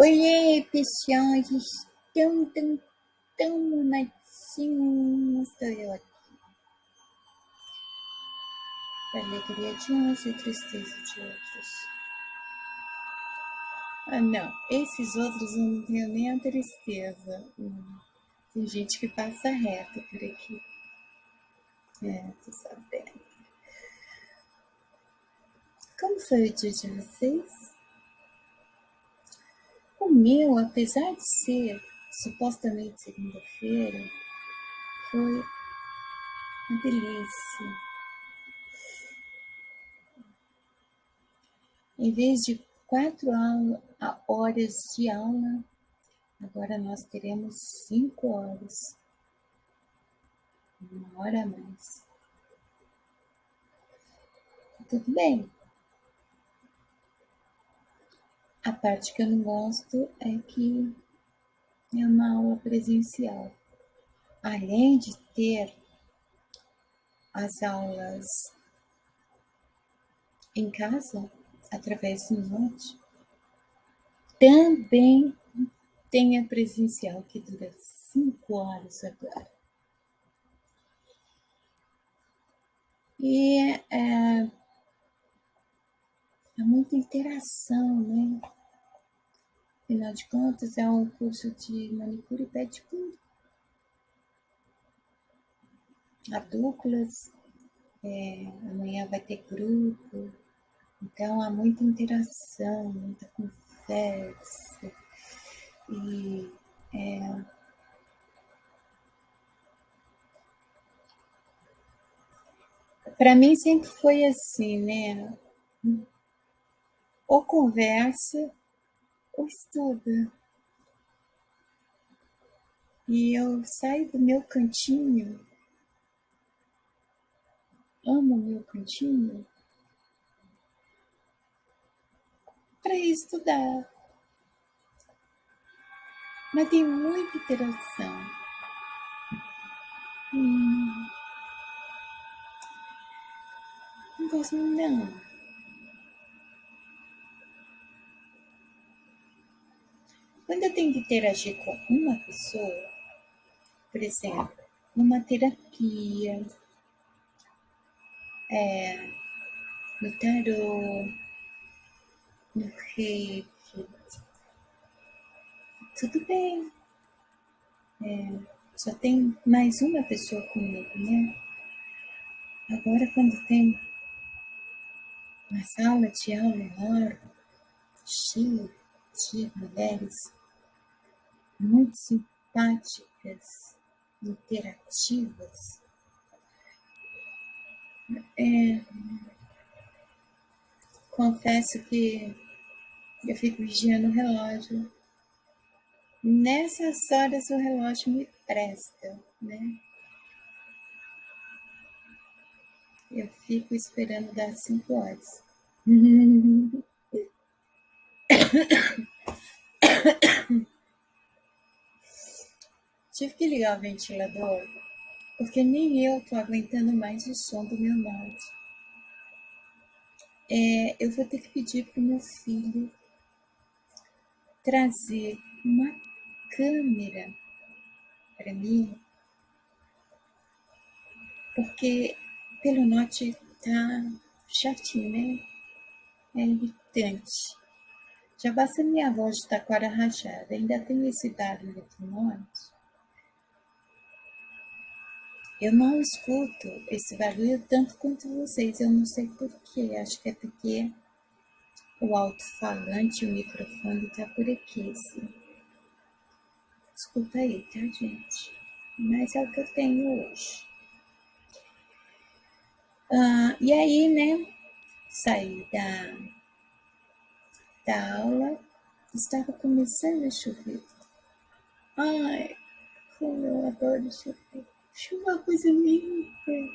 Oiê, pessoal, estão tão mamadinhos. Estou eu aqui. Para alegria de uns e tristeza de outros. Ah, não, esses outros eu não tenho nem a tristeza. Tem gente que passa reto por aqui. Tô sabendo. Como foi o dia de vocês? O meu, apesar de ser supostamente segunda-feira, foi uma delícia. Em vez de 4 horas de aula, agora nós teremos 5 horas. Uma hora a mais. Tudo bem. A parte que eu não gosto é que é uma aula presencial. Além de ter as aulas em casa, através do Note, também tem a presencial que dura 5 horas agora. E é muita interação, né? Afinal de contas, é um curso de manicure e pedicure. Há duplas, amanhã vai ter grupo, então há muita interação, muita conversa. E para mim sempre foi assim, né? Ou conversa ou estuda. E eu saio do meu cantinho, amo o meu cantinho, para estudar. Mas tem muita interação. Não gosto não. Quando eu tenho que interagir com uma pessoa, por exemplo, numa terapia, no tarô, no reiki, tudo bem. Só tem mais uma pessoa comigo, né? Agora, quando tem uma sala de aula enorme, cheia de mulheres muito simpáticas, interativas, confesso que eu fico vigiando o relógio. Nessas horas o relógio me presta, né? Eu fico esperando dar 5 horas. Tive que ligar o ventilador, porque nem eu tô aguentando mais o som do meu note. Eu vou ter que pedir pro meu filho trazer uma câmera para mim, porque pelo note tá chatinho, né? É irritante. Já basta minha voz de taquara rachada, ainda tem esse barulho do note. Eu não escuto esse barulho tanto quanto vocês, eu não sei porquê, acho que é porque o alto-falante, o microfone tá por aqui, assim. Desculpa aí, tá, gente? Mas é o que eu tenho hoje. E aí, né, saí da aula, estava começando a chover. Ai, como eu adoro chover. Chuva é uma coisa linda.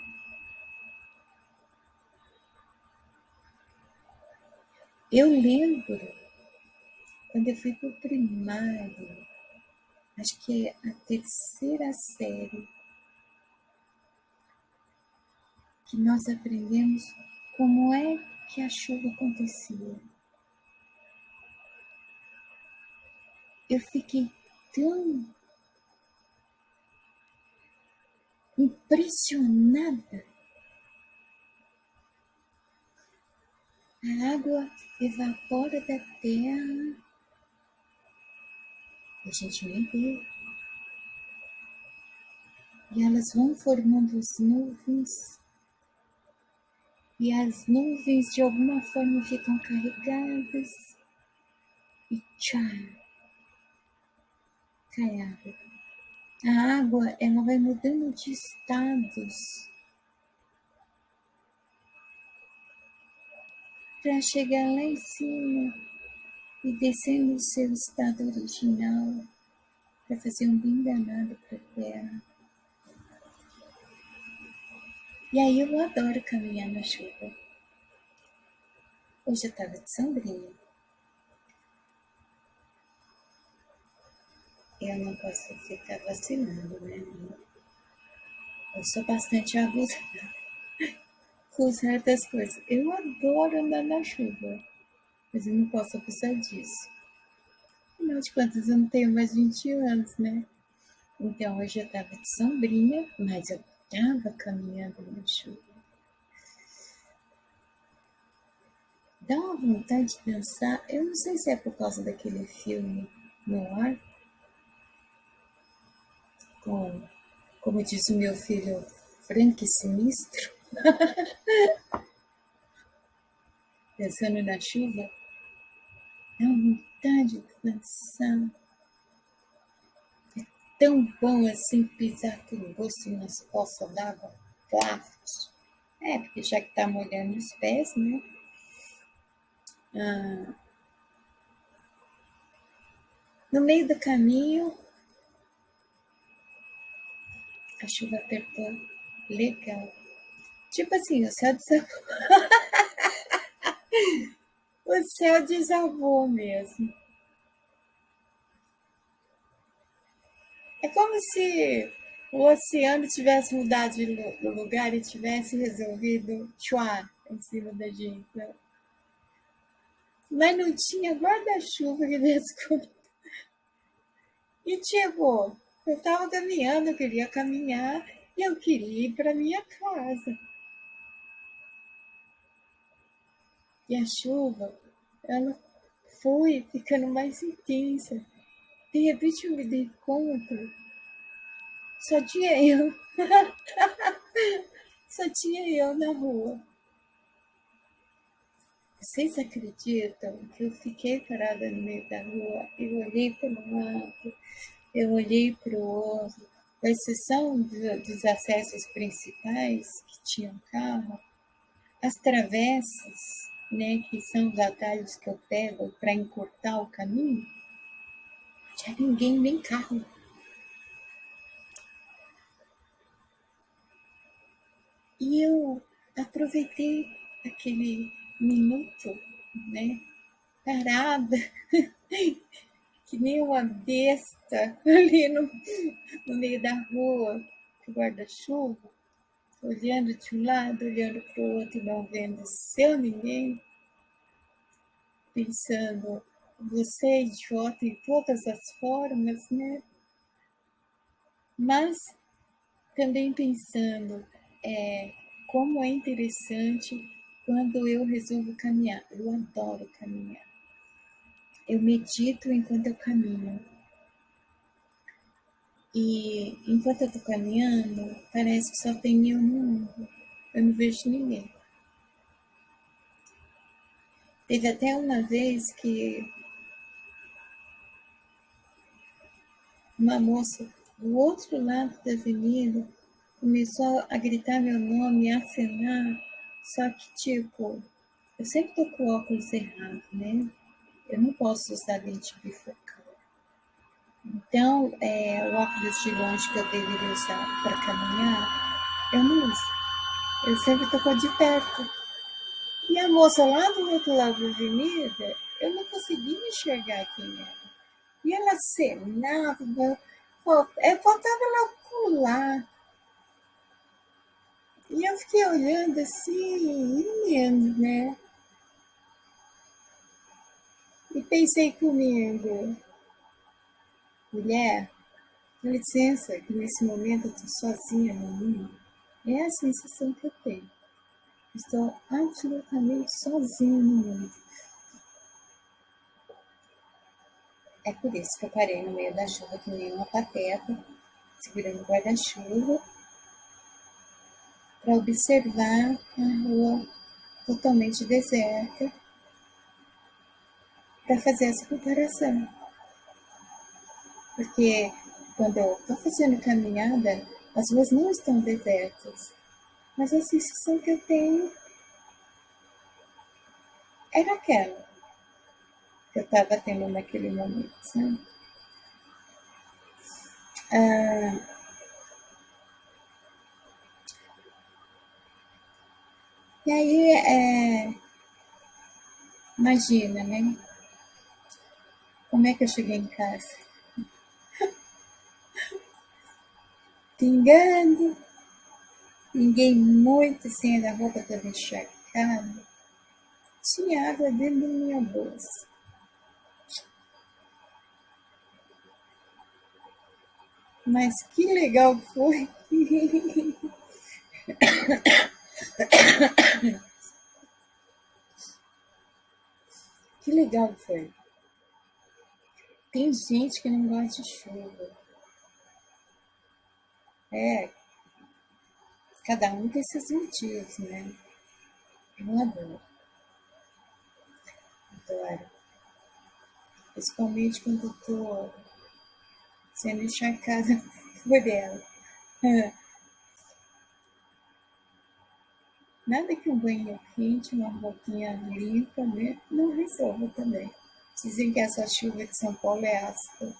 Eu lembro, quando eu fui pro primário, acho que é a terceira série, que nós aprendemos como é que a chuva acontecia. eu fiquei tão impressionada. A água evapora da terra e a gente nem vê. E elas vão formando as nuvens. E as nuvens de alguma forma ficam carregadas. E tchau, cai água. A água, ela vai mudando de estados para chegar lá em cima e descer no seu estado original para fazer um bem danado para a terra. E aí eu adoro caminhar na chuva. Hoje eu estava de sombrinha. Eu não posso ficar vacilando, né? Eu sou bastante abusada com certas coisas. Eu adoro andar na chuva, mas eu não posso abusar disso. Afinal de contas, eu não tenho mais 20 anos, né? Então hoje eu estava de sombrinha, mas eu estava caminhando na chuva. Dá uma vontade de dançar. Eu não sei se é por causa daquele filme no ar, como diz o meu filho, Frank Sinistro, dançando na chuva. Dá uma vontade de dançar. É tão bom assim pisar com gosto nas poças d'água. Plafos. Porque já que está molhando os pés, né? No meio do caminho, a chuva apertou legal. Tipo assim, o céu desabou mesmo. É como se o oceano tivesse mudado de lugar e tivesse resolvido chuar em cima da gente. Né? Mas não tinha guarda-chuva que desse conta. E tipo, eu estava caminhando, eu queria caminhar e eu queria ir para minha casa. E a chuva, ela foi ficando mais intensa. De repente eu me dei conta, só tinha eu, só tinha eu na rua. Vocês acreditam que eu fiquei parada no meio da rua? Eu olhei para um lado, eu olhei para o outro, com exceção dos acessos principais que tinham carro, as travessas, né, que são os atalhos que eu pego para encurtar o caminho, não tinha ninguém, nem carro. E eu aproveitei aquele minuto, né, parada, que nem uma besta ali no meio da rua, com o guarda-chuva, olhando de um lado, olhando para o outro, não vendo seu ninguém, pensando, você é idiota em todas as formas, né? Mas também pensando, como é interessante quando eu resolvo caminhar. Eu adoro caminhar. Eu medito enquanto eu caminho. E enquanto eu estou caminhando, parece que só tem eu no mundo. Eu não vejo ninguém. Teve até uma vez que uma moça do outro lado da avenida começou a gritar meu nome, a acenar. Só que, tipo, eu sempre tô com o óculos errado, né? Eu não posso usar lente bifocal. Então, o óculos de longe que eu deveria usar para caminhar, eu não uso. Eu sempre tô com o de perto. E a moça lá do outro lado da avenida, eu não conseguia enxergar quem era. E ela acenava, faltava ela pular. E eu fiquei olhando assim, rindo, né? E pensei comigo, mulher, com licença, que nesse momento eu estou sozinha no mundo. É a sensação que eu tenho. Estou absolutamente sozinha no mundo. É por isso que eu parei no meio da chuva, que nem uma pateta, segurando o guarda-chuva, para observar a rua totalmente deserta, para fazer essa comparação. Porque quando eu estou fazendo caminhada, as ruas não estão desertas, mas a sensação que eu tenho era aquela que eu estava tendo naquele momento, sabe? E aí, imagina, né? Como é que eu cheguei em casa? Pingando, pinguei muito sem a roupa toda encharcada. Tinha água dentro da minha bolsa. Mas que legal foi! Que legal foi! Tem gente que não gosta de chuva. É, cada um tem seus motivos, né? Eu adoro, adoro. Principalmente quando eu tô sendo encharcada por ela. Nada que um banho quente, uma roupinha limpa, né? Não resolva também. Dizem que essa chuva de São Paulo é ácida.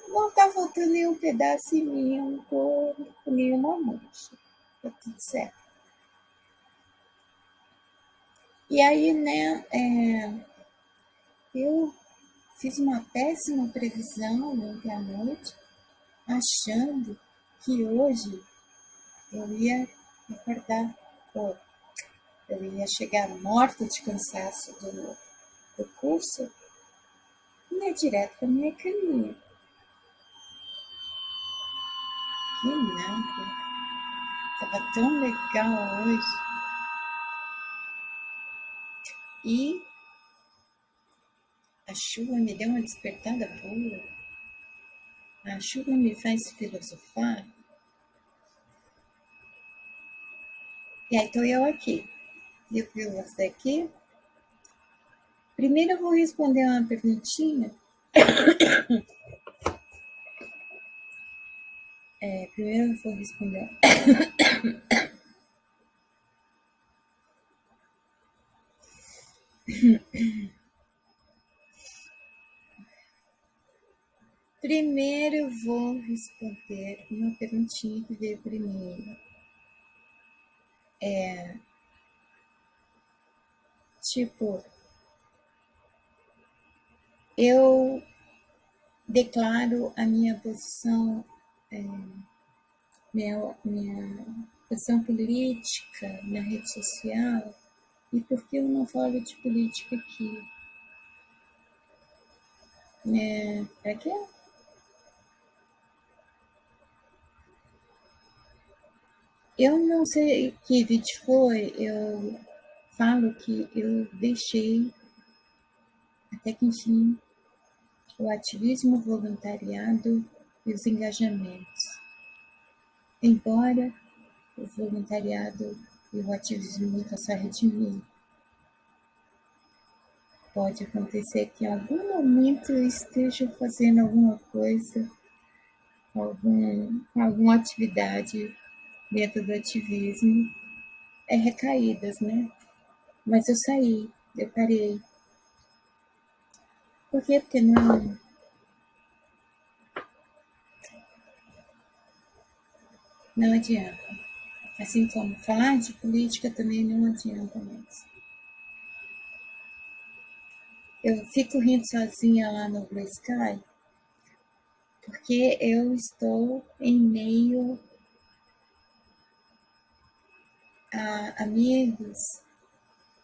Não tá faltando nenhum pedaço em mim, eu não tô com nenhuma mancha. Tá tudo certo. E aí, né, eu fiz uma péssima previsão ontem à noite, achando que hoje eu ia acordar, ou eu ia chegar morta de cansaço do curso e ia direto para minha caminha. Que nada, tava tão legal hoje. E a chuva me deu uma despertada boa. A chuva me faz filosofar. E aí estou eu aqui. Eu vi você aqui. Primeiro eu vou responder uma perguntinha. Primeiro eu vou responder. Primeiro eu vou responder uma perguntinha que veio primeiro. Tipo, eu declaro a minha posição, minha posição política na rede social. E por que eu não falo de política aqui? Para quê? Eu não sei que vídeo foi, eu falo que eu deixei, até que enfim, o ativismo, o voluntariado e os engajamentos. Embora o voluntariado e o ativismo nunca saiam de mim, pode acontecer que em algum momento eu esteja fazendo alguma coisa, alguma atividade dentro do ativismo, recaídas, né? Mas eu saí, eu parei. Por quê? Porque não adianta. Assim como falar de política também não adianta mais. Eu fico rindo sozinha lá no Blue Sky, porque eu estou em meio a amigos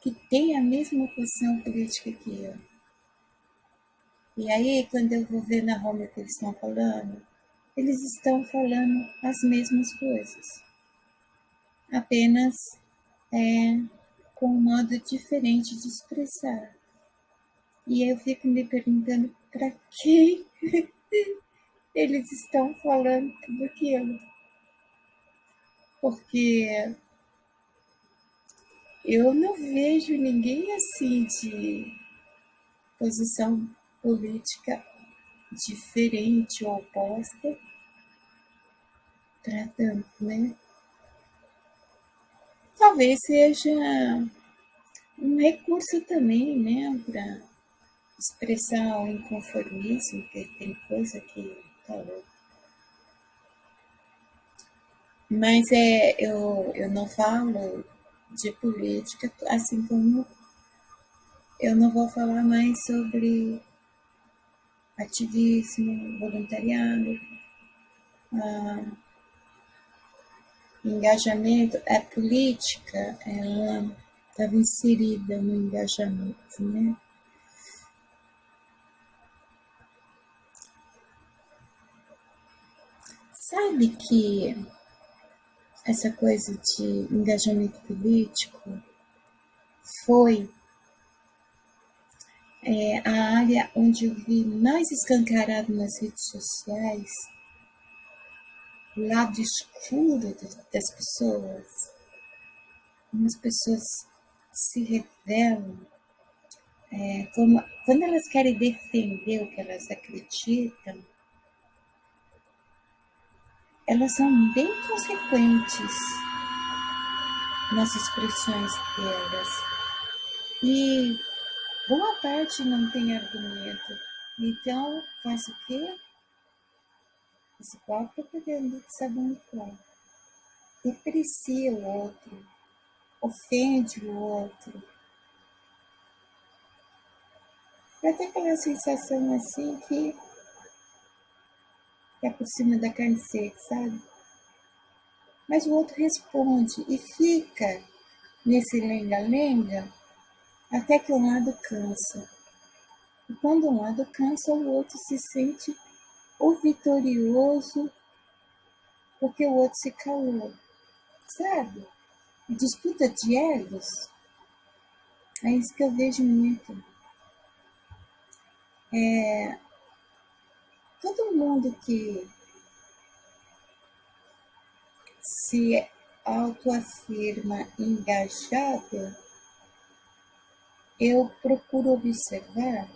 que têm a mesma posição política que eu. E aí, quando eu vou ver na Roma o que eles estão falando as mesmas coisas, apenas com um modo diferente de expressar. E eu fico me perguntando para quem eles estão falando tudo aquilo. Porque eu não vejo ninguém assim de posição política diferente ou oposta tratando, né? Talvez seja um recurso também, né, para expressar o inconformismo, porque tem coisa que tá louco. Mas eu não falo de política, assim como eu não vou falar mais sobre ativismo, voluntariado, engajamento. A política, ela estava inserida no engajamento, né? Sabe que essa coisa de engajamento político foi a área onde eu vi mais escancarado nas redes sociais o lado escuro das pessoas. As pessoas se revelam como, quando elas querem defender o que elas acreditam, elas são bem consequentes nas expressões delas. E boa parte não tem argumento. Então, faz o quê? Faz igual a propaganda de sabão em pó. Deprecia o outro, ofende o outro. Vai ter aquela sensação assim que é por cima da carne seca, sabe? Mas o outro responde e fica nesse lenga-lenga até que um lado cansa. E quando um lado cansa, o outro se sente o vitorioso porque o outro se calou, sabe? Disputa de egos, é isso que eu vejo muito. Todo mundo que se autoafirma engajado, eu procuro observar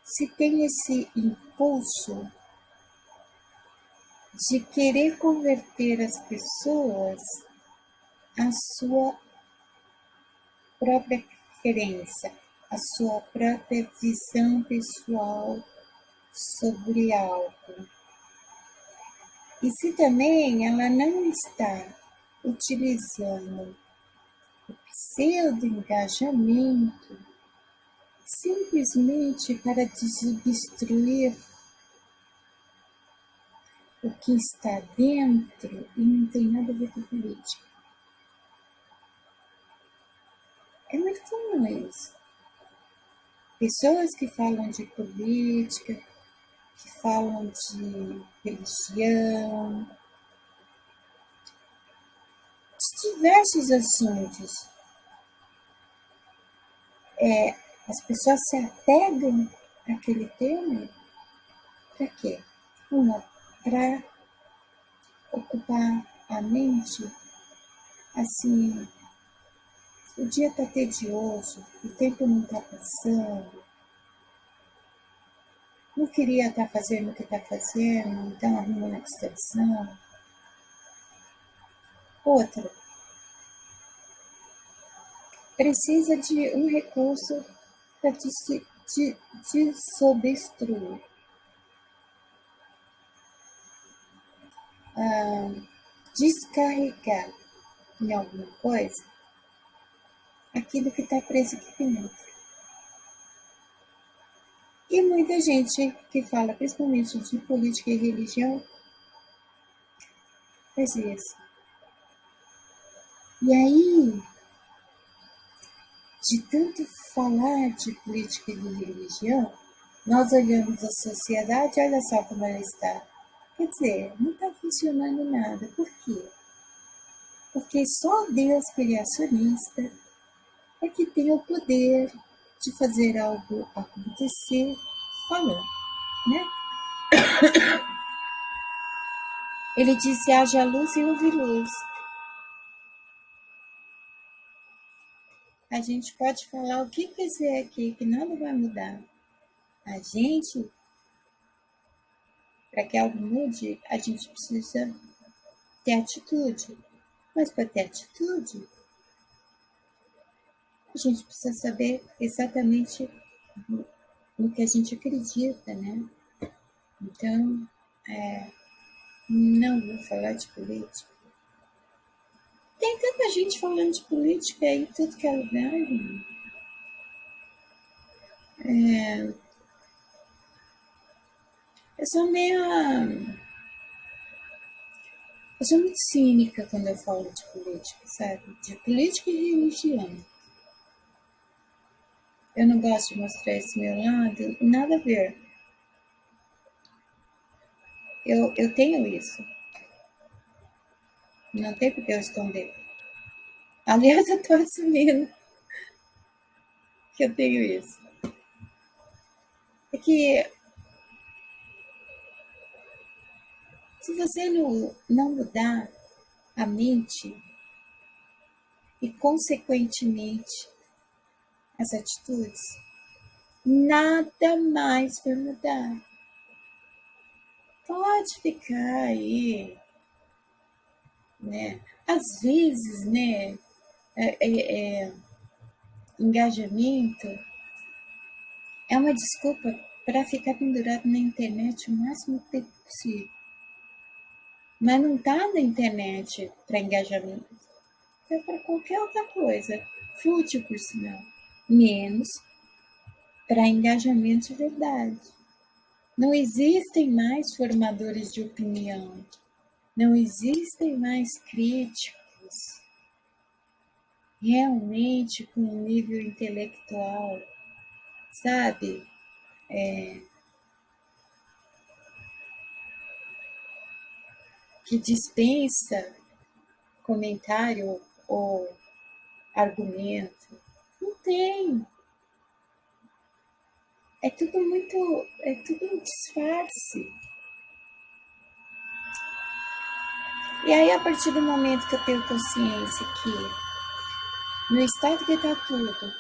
se tem esse impulso de querer converter as pessoas à sua própria crença, à sua própria visão pessoal sobre algo. E se também ela não está utilizando o pseudo-engajamento simplesmente para desobstruir o que está dentro e não tem nada a ver com política. É muito comum isso. Pessoas que falam de política, que falam de religião, de diversos assuntos. As pessoas se apegam àquele tema para quê? Uma, para ocupar a mente, assim, o dia está tedioso, o tempo não está passando, não queria estar fazendo o que está fazendo, então arruma uma distração. Outra, precisa de um recurso para desobstruir. Descarregar em alguma coisa aquilo que está preso aqui dentro. E muita gente que fala principalmente de política e religião faz isso. E aí De tanto falar de política e de religião, nós olhamos a sociedade, olha só como ela está. Quer dizer, não está funcionando nada. Por quê? Porque só Deus criacionista é que tem o poder de fazer algo acontecer falando, né? Ele disse: haja luz e houve luz. A gente pode falar o que quiser aqui, que nada vai mudar. A gente, para que algo mude, a gente precisa ter atitude. Mas para ter atitude, a gente precisa saber exatamente no que a gente acredita, né? Então, não vou falar de política. Tem tanta gente falando de política aí, tudo que é lugar. Eu sou meio. Eu sou muito cínica quando eu falo de política, sabe? De política e religião. Eu não gosto de mostrar esse meu lado, nada a ver. Eu tenho isso. Não tem por que eu esconder. Aliás, eu tô assumindo que eu tenho isso. É que se você não mudar a mente e, consequentemente, as atitudes, nada mais vai mudar. Pode ficar aí, né? Às vezes, né? Engajamento é uma desculpa para ficar pendurado na internet o máximo tempo possível. Mas não tá na internet para engajamento. É para qualquer outra coisa. Fútil, por sinal. Menos para engajamento de verdade. Não existem mais formadores de opinião. Não existem mais críticos realmente com um nível intelectual, sabe? Que dispensa comentário ou argumento. Não tem. É tudo um disfarce. E aí, a partir do momento que eu tenho consciência que, no estado que está tudo,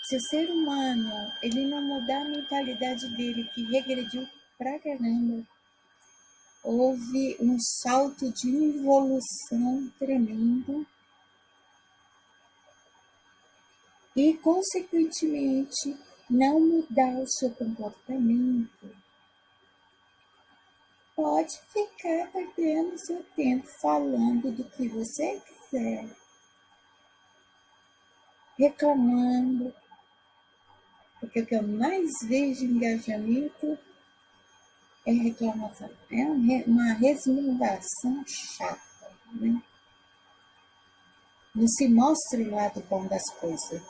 se o ser humano ele não mudar a mentalidade dele, que regrediu pra caramba, houve um salto de evolução tremendo e, consequentemente, não mudar o seu comportamento, pode ficar perdendo seu tempo falando do que você quiser, reclamando, porque o que eu mais vejo engajamento é reclamação, é uma resmungação chata, né? Não se mostra o lado bom das coisas,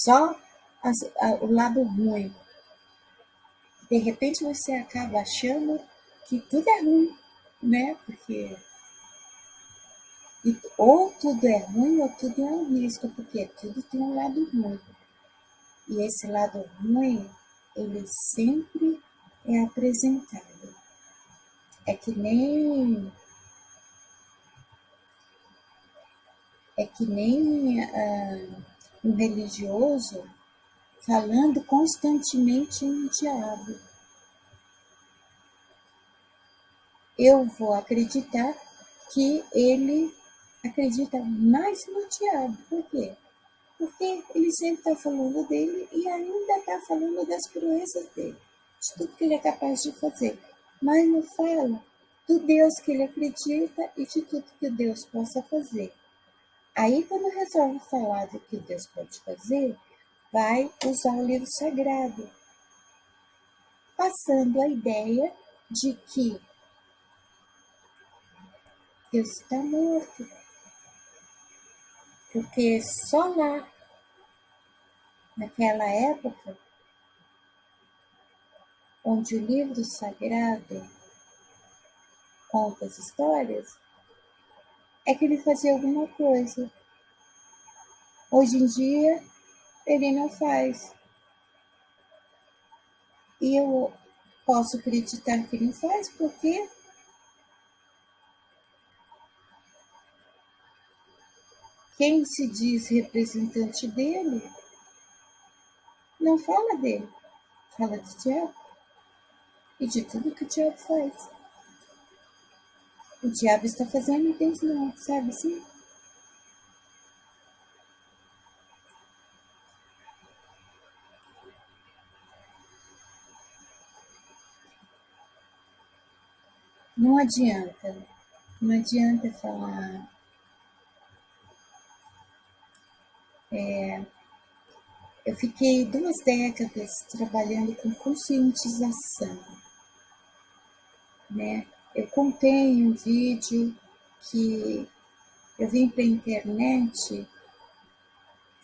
só o lado ruim. De repente você acaba achando que tudo é ruim, né? Porque ou tudo é ruim ou tudo é um risco, porque tudo tem um lado ruim. E esse lado ruim, ele sempre é apresentado. É que nem um religioso falando constantemente em diabo. Eu vou acreditar que ele acredita mais no diabo. Por quê? Porque ele sempre está falando dele e ainda está falando das proezas dele, de tudo que ele é capaz de fazer. Mas não fala do Deus que ele acredita e de tudo que Deus possa fazer. Aí, quando resolve falar do que Deus pode fazer, vai usar o livro sagrado, passando a ideia de que Deus está morto, porque só lá, naquela época, onde o livro sagrado conta as histórias, é que ele fazia alguma coisa. Hoje em dia, ele não faz. E eu posso acreditar que ele faz porque quem se diz representante dele não fala dele, fala de diabo e de tudo que o diabo faz. O diabo está fazendo dentro não, sabe assim? Não adianta, não adianta falar. Eu fiquei 2 décadas trabalhando com conscientização, né? Eu contei em um vídeo que eu vim para a internet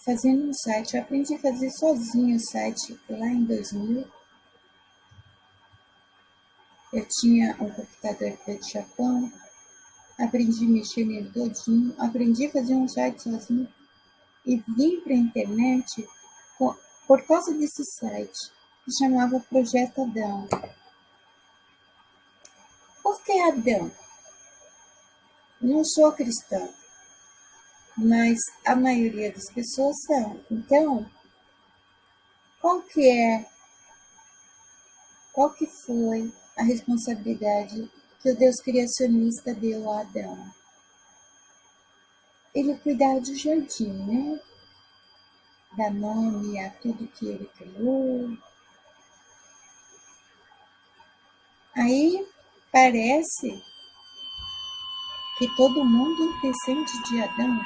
fazendo um site. Eu aprendi a fazer sozinho o site lá em 2000. Eu tinha um computador de Japão, aprendi a mexer nele todinho, aprendi a fazer um site sozinho e vim para a internet por causa desse site, que chamava Projeto Adão. Por que Adão? Não sou cristã, mas a maioria das pessoas são. Então, qual que é, qual que foi a responsabilidade que o Deus criacionista deu a Adão? Ele cuidava do jardim, né? Dar nome a tudo que ele criou. Aí parece que todo mundo descende de Adão.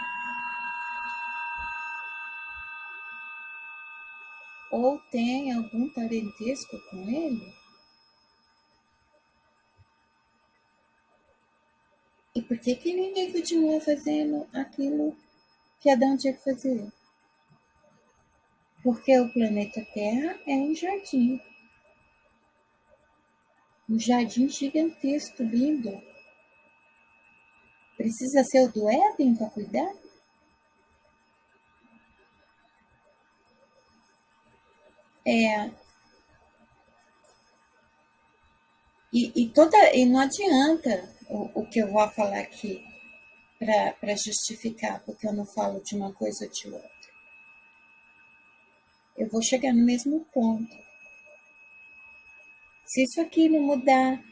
Ou tem algum parentesco com ele. E por que ninguém continua fazendo aquilo que Adão tinha que fazer? Porque o planeta Terra é um jardim gigantesco, lindo. Precisa ser o do Éden para cuidar? É, e não adianta o que eu vou falar aqui para justificar, porque eu não falo de uma coisa ou de outra. Eu vou chegar no mesmo ponto. Se isso aqui não mudar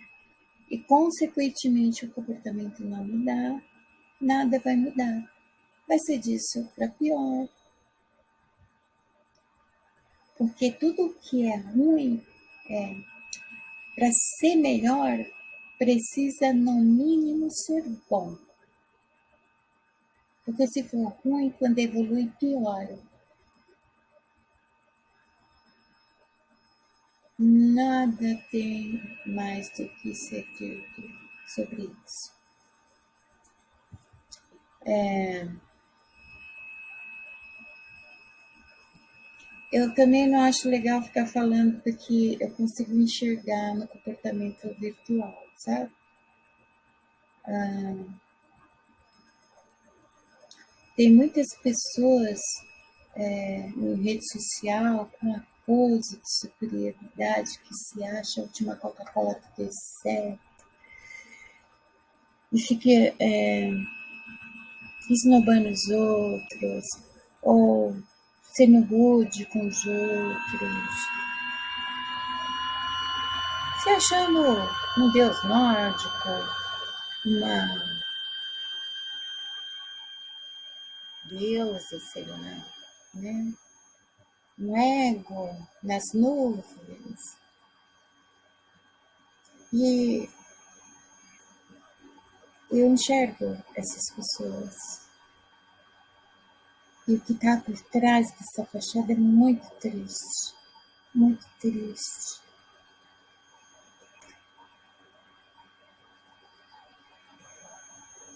e, consequentemente, o comportamento não mudar, nada vai mudar. Vai ser disso para pior. Porque tudo que é ruim, para ser melhor, precisa, no mínimo, ser bom. Porque se for ruim, quando evolui, piora. Nada tem mais do que ser dito sobre isso. Eu também não acho legal ficar falando porque eu consigo enxergar no comportamento virtual, sabe? Tem muitas pessoas em rede social com a pose de superioridade que se acha a última Coca-Cola que fez certo e fica esnobando os outros ou sendo rude com os outros, se achando um deus nórdico, uma deusa, sei lá, né? Um ego nas nuvens. E eu enxergo essas pessoas. E o que está por trás dessa fachada é muito triste. Muito triste.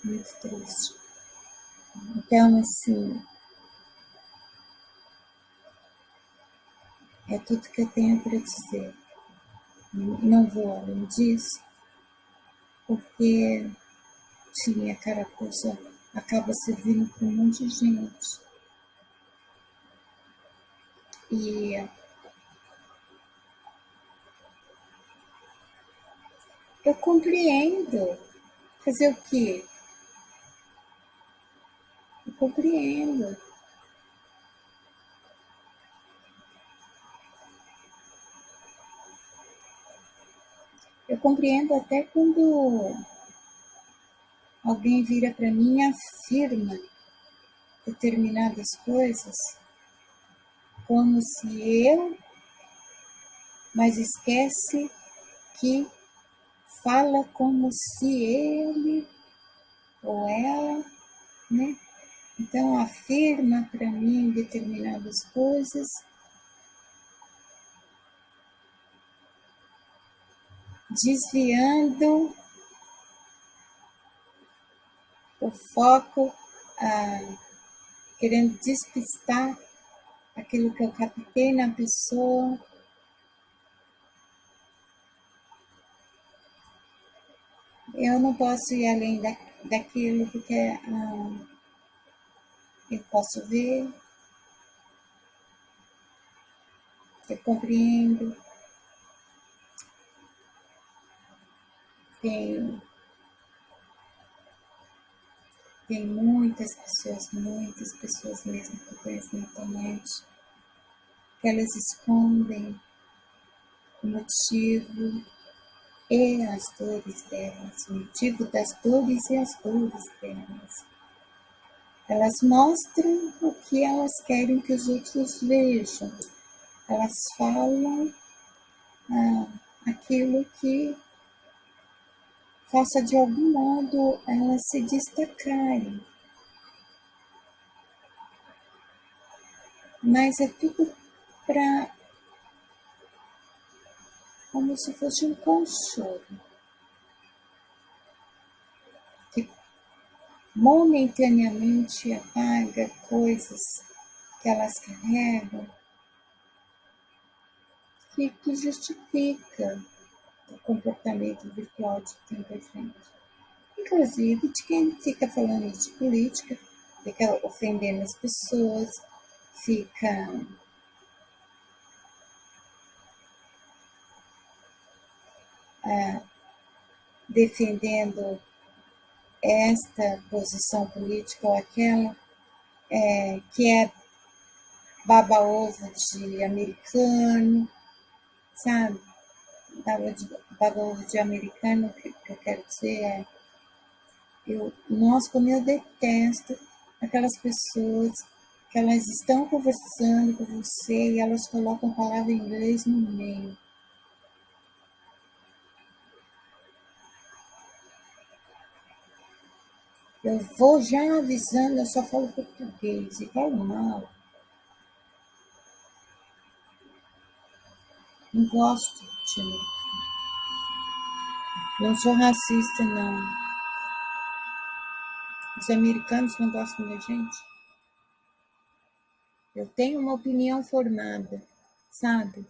Muito triste. Então, assim, é tudo que eu tenho para dizer. Não vou além disso, porque, sim, a carapuça acaba servindo para um monte de gente. E eu compreendo. Fazer o quê? Eu compreendo. Eu compreendo até quando alguém vira para mim e afirma determinadas coisas, como se eu, mas esquece que fala como se ele ou ela, né? Então afirma para mim determinadas coisas, desviando o foco, querendo despistar aquilo que eu captei na pessoa. Eu não posso ir além daquilo porque eu posso ver, eu compreendo. Tem, tem muitas pessoas mesmo que eu conheço na internet, que elas escondem o motivo e as dores delas, o motivo das dores e as dores delas. Elas mostram o que elas querem que os outros vejam. Elas falam aquilo que faça de algum modo elas se destacarem. Mas é tudo para como se fosse um consolo, que momentaneamente apaga coisas que elas carregam, que justifica o comportamento virtual de tanta gente. Inclusive de quem fica falando de política, fica ofendendo as pessoas, fica defendendo esta posição política ou aquela, que é baba-ovo de americano, sabe? Baba-ovo de americano, que eu quero dizer nossa, como eu detesto aquelas pessoas que elas estão conversando com você e elas colocam a palavra em inglês no meio. Eu vou já avisando, eu só falo português e falo mal. Não gosto de americano. Não sou racista, não. Os americanos não gostam da gente. Eu tenho uma opinião formada, sabe?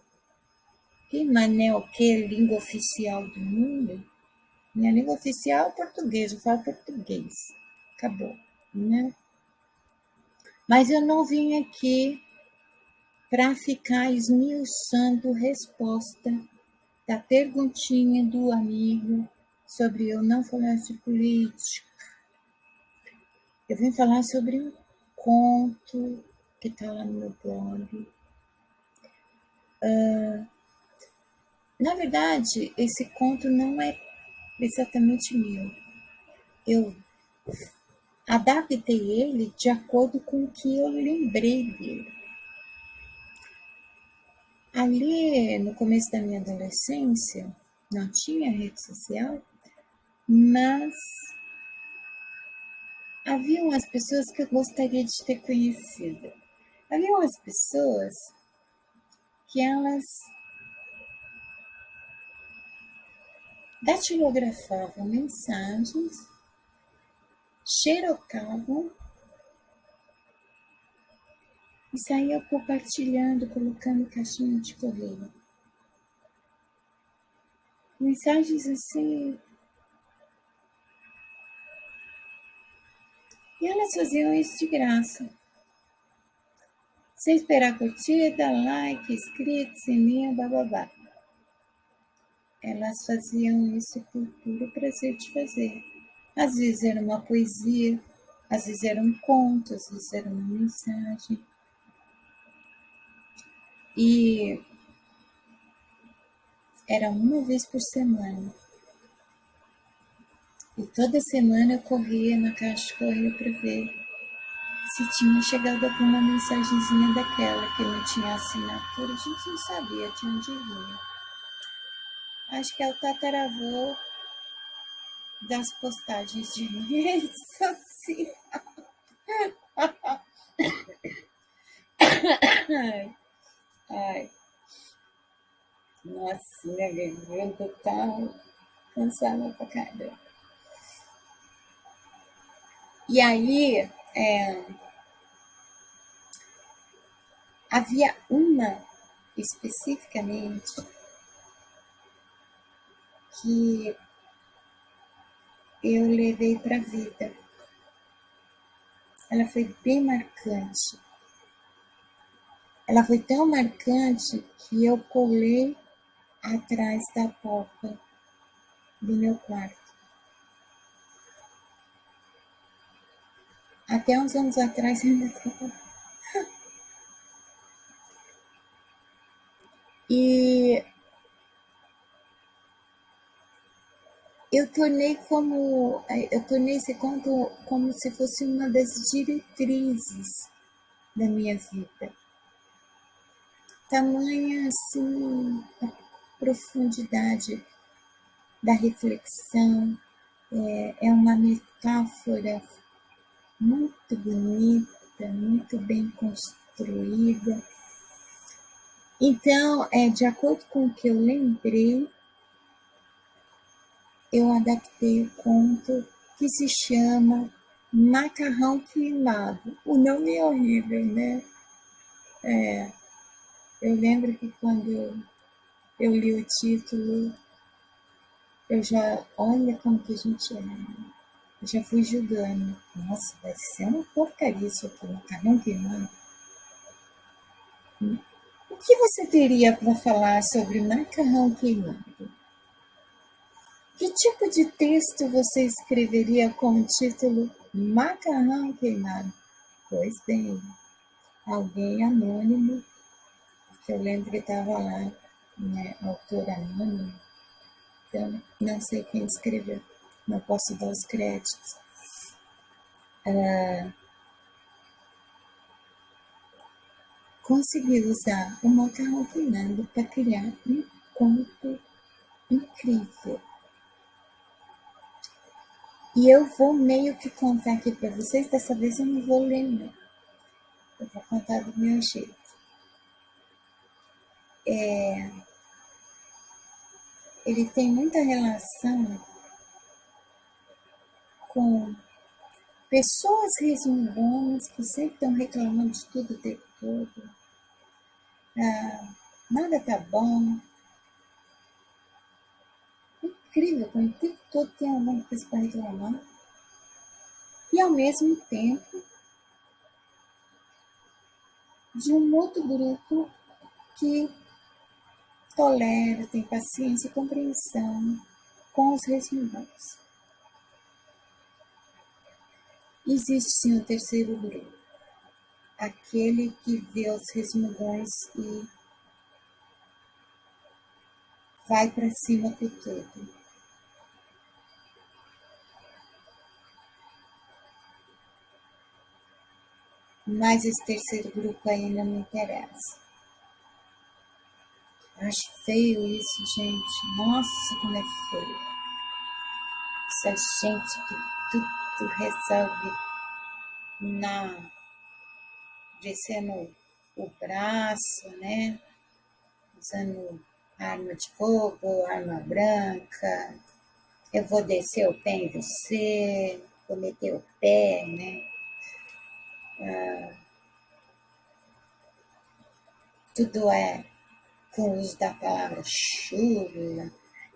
Que mané o que? Língua oficial do mundo? Minha língua oficial é português, eu falo português. Acabou, né? Mas eu não vim aqui para ficar esmiuçando resposta da perguntinha do amigo sobre eu não falar de política. Eu vim falar sobre um conto que está lá no meu blog. Na verdade, esse conto não é exatamente meu. Eu adaptei ele de acordo com o que eu lembrei dele. Ali, no começo da minha adolescência, não tinha rede social, mas havia umas pessoas que eu gostaria de ter conhecido. Havia umas pessoas que elas datilografavam mensagens, xerocavam E saía compartilhando, colocando em caixinha de correio. Mensagens assim. E elas faziam isso de graça. Sem esperar curtida, like, inscrito, sininho, bababá. Elas faziam isso por puro prazer de fazer. Às vezes era uma poesia, às vezes era um conto, às vezes era uma mensagem. E era uma vez por semana. E toda semana eu corria na caixa de correio para ver se tinha chegado alguma mensagenzinha daquela que não tinha assinatura. A gente não sabia de onde vinha. Acho que é o tataravô das postagens de rede social. Ai, ai. Nossa, minha garganta tá cansada pra caramba. E aí, havia uma especificamente que eu levei para a vida. Ela foi bem marcante. Ela foi tão marcante que eu colei atrás da porta do meu quarto. Até uns anos atrás ainda estava. E eu tornei esse conto como se fosse uma das diretrizes da minha vida. Tamanha assim a profundidade da reflexão, é uma metáfora muito bonita, muito bem construída. Então, de acordo com o que eu lembrei, eu adaptei o conto que se chama Macarrão Queimado. O nome é horrível, né? Eu lembro que quando eu li o título, eu já, olha como que a gente é. Eu já fui julgando. Nossa, vai ser uma porcaria isso aqui, macarrão queimado. O que você teria para falar sobre macarrão queimado? Que tipo de texto você escreveria com o título Macarrão Queimado? Pois bem, alguém anônimo, que eu lembro que estava lá, né, autor anônimo, então não sei quem escreveu, não posso dar os créditos. Conseguiu usar o macarrão queimado para criar um conto incrível. E eu vou meio que contar aqui para vocês, dessa vez eu não vou ler não. Eu vou contar do meu jeito. Ele tem muita relação com pessoas resmungonas que sempre estão reclamando de tudo o tempo todo. Nada tá bom. Incrível, como o tempo todo tem alguma coisa para reclamar. E ao mesmo tempo, de um outro grupo que tolera, tem paciência e compreensão com os resmungões. Existe sim um terceiro grupo, aquele que vê os resmungões e vai para cima com tudo. Mas esse terceiro grupo aí não me interessa. Acho feio isso, gente. Nossa, como é feio. Essa gente que tudo resolve na descendo o braço, né? Usando arma de fogo, arma branca. Eu vou descer o pé em você, vou meter o pé, né? tudo é com o uso da palavra chula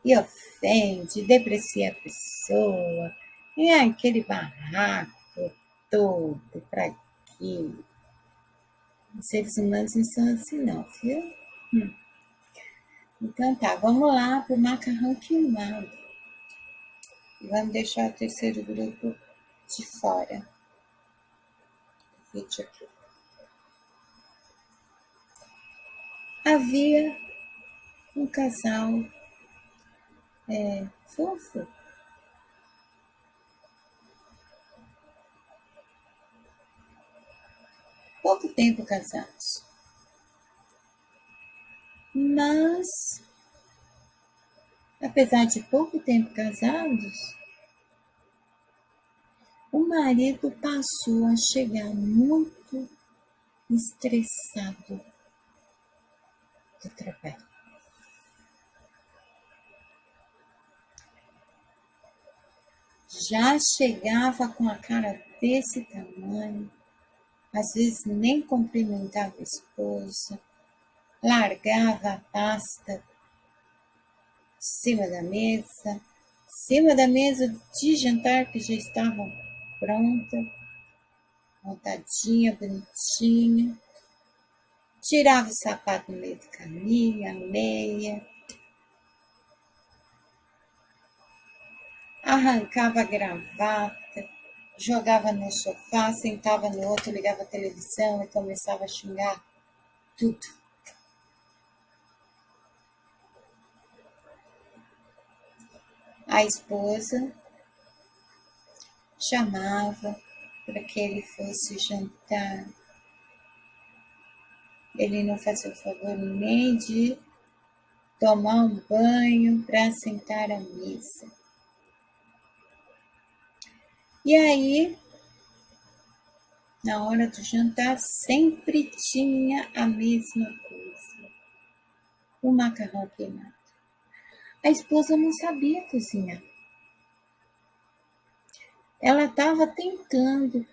e ofende, deprecia a pessoa, e é aquele barraco todo para quê? Os seres humanos não são assim não, viu? Então tá, vamos lá pro macarrão queimado. E vamos deixar o terceiro grupo de fora. Vídeo aqui. Havia um casal fofo. Pouco tempo casados. Mas, apesar de pouco tempo casados, o marido passou a chegar muito estressado do trabalho. Já chegava com a cara desse tamanho, às vezes nem cumprimentava a esposa, largava a pasta em cima da mesa de jantar que já estava pronta, montadinha, bonitinha. Tirava o sapato no meio do caminho, a meia, arrancava a gravata, jogava no sofá, sentava no outro, ligava a televisão e começava a xingar tudo. A esposa chamava para que ele fosse jantar. Ele não fazia o favor nem de tomar um banho para sentar à mesa. E aí, na hora do jantar, sempre tinha a mesma coisa: o macarrão queimado. A esposa não sabia cozinhar. Ela estava tentando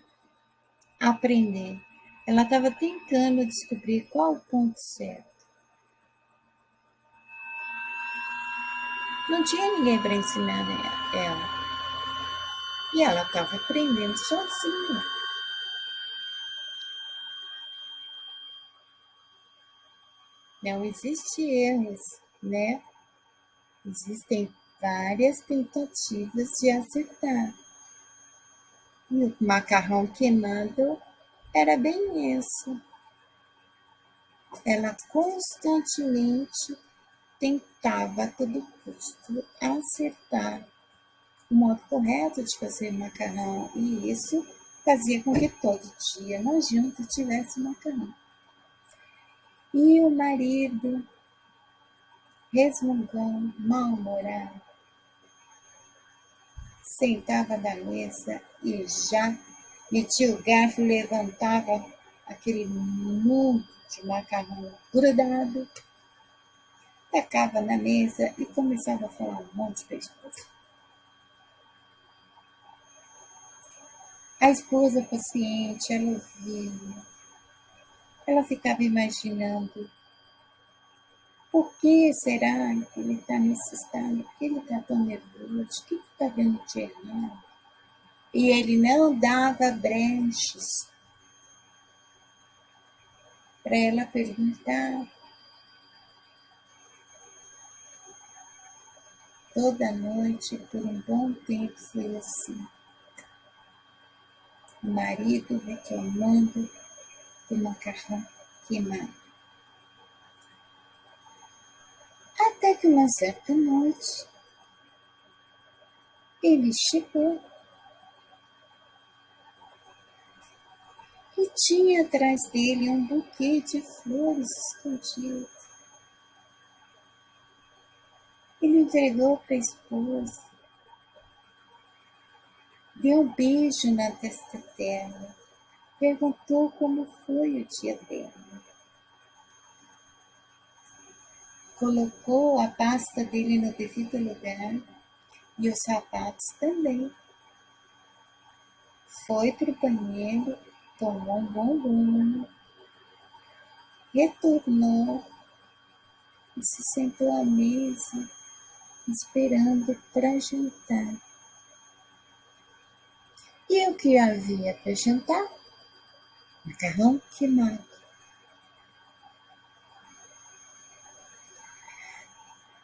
aprender. Ela estava tentando descobrir qual o ponto certo. Não tinha ninguém para ensinar ela. E ela estava aprendendo sozinha. Não existe erros, né? Existem várias tentativas de acertar. E o macarrão queimado era bem isso. Ela constantemente tentava a todo custo acertar o modo correto de fazer macarrão. E isso fazia com que todo dia na janta tivesse macarrão. E o marido, resmungão, mal-humorado, sentava na mesa e já metia o garfo, levantava aquele mundo de macarrão grudado, tacava na mesa e começava a falar um monte para a esposa. A esposa paciente, ela ouvia, ela ficava imaginando: por que será que ele está nesse estado? Por que ele está tão nervoso? O que está vendo de errado? E ele não dava brechas para ela perguntar. Toda noite, por um bom tempo, foi assim. O marido reclamando do macarrão queimado. Até que uma certa noite, ele chegou e tinha atrás dele um buquê de flores escondido. Ele entregou para a esposa, deu um beijo na testa dela, perguntou como foi o dia dela. Colocou a pasta dele no devido lugar e os sapatos também. Foi para o banheiro, tomou um bom banho retornou e se sentou à mesa, esperando para jantar. E o que havia para jantar? Macarrão queimado.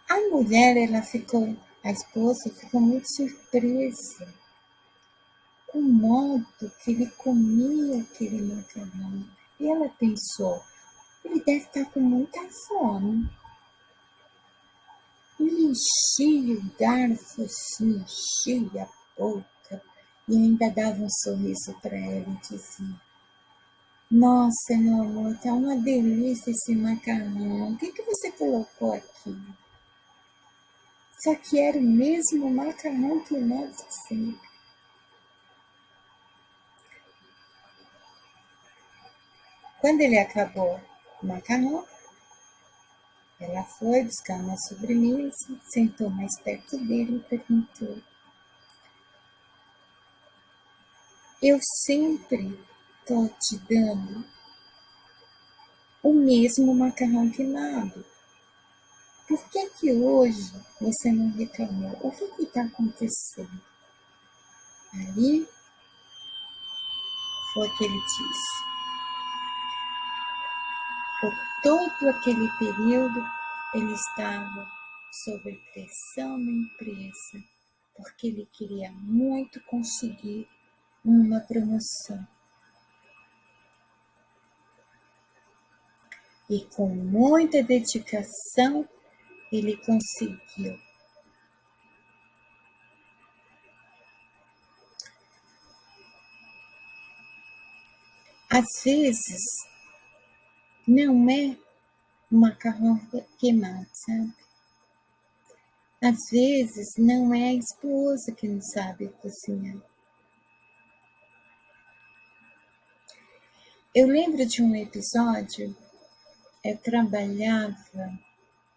A mulher, a esposa, ficou muito surpresa com o modo que ele comia aquele macarrão. E ela pensou, ele deve estar com muita fome. Ele enchia o garfo assim, enchia a boca e ainda dava um sorriso para ela e dizia: Nossa, meu amor, tá uma delícia esse macarrão. O que você colocou aqui? Só que era o mesmo macarrão queimado de sempre. Quando ele acabou o macarrão, ela foi buscar uma sobremesa, sentou mais perto dele e perguntou: Eu sempre estou te dando o mesmo macarrão queimado. Por que hoje você não reclamou? O que está acontecendo? Aí foi o que ele disse. Por todo aquele período, ele estava sob pressão na empresa, porque ele queria muito conseguir uma promoção. E com muita dedicação, ele conseguiu. Às vezes, não é o macarrão queimado, sabe? Às vezes, não é a esposa que não sabe cozinhar. Eu lembro de um episódio, eu trabalhava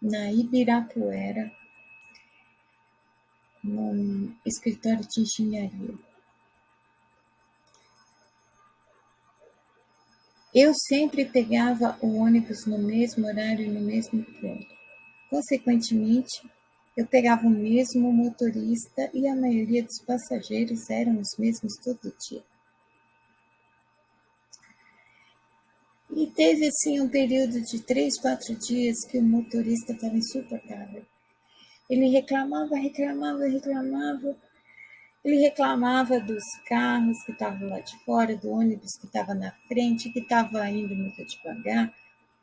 na Ibirapuera, num escritório de engenharia. Eu sempre pegava o ônibus no mesmo horário e no mesmo ponto. Consequentemente, eu pegava o mesmo motorista e a maioria dos passageiros eram os mesmos todo dia. E teve assim um período de 3, 4 dias que o motorista estava insuportável. Ele reclamava. Ele reclamava dos carros que estavam lá de fora, do ônibus que estava na frente, que estava indo muito devagar,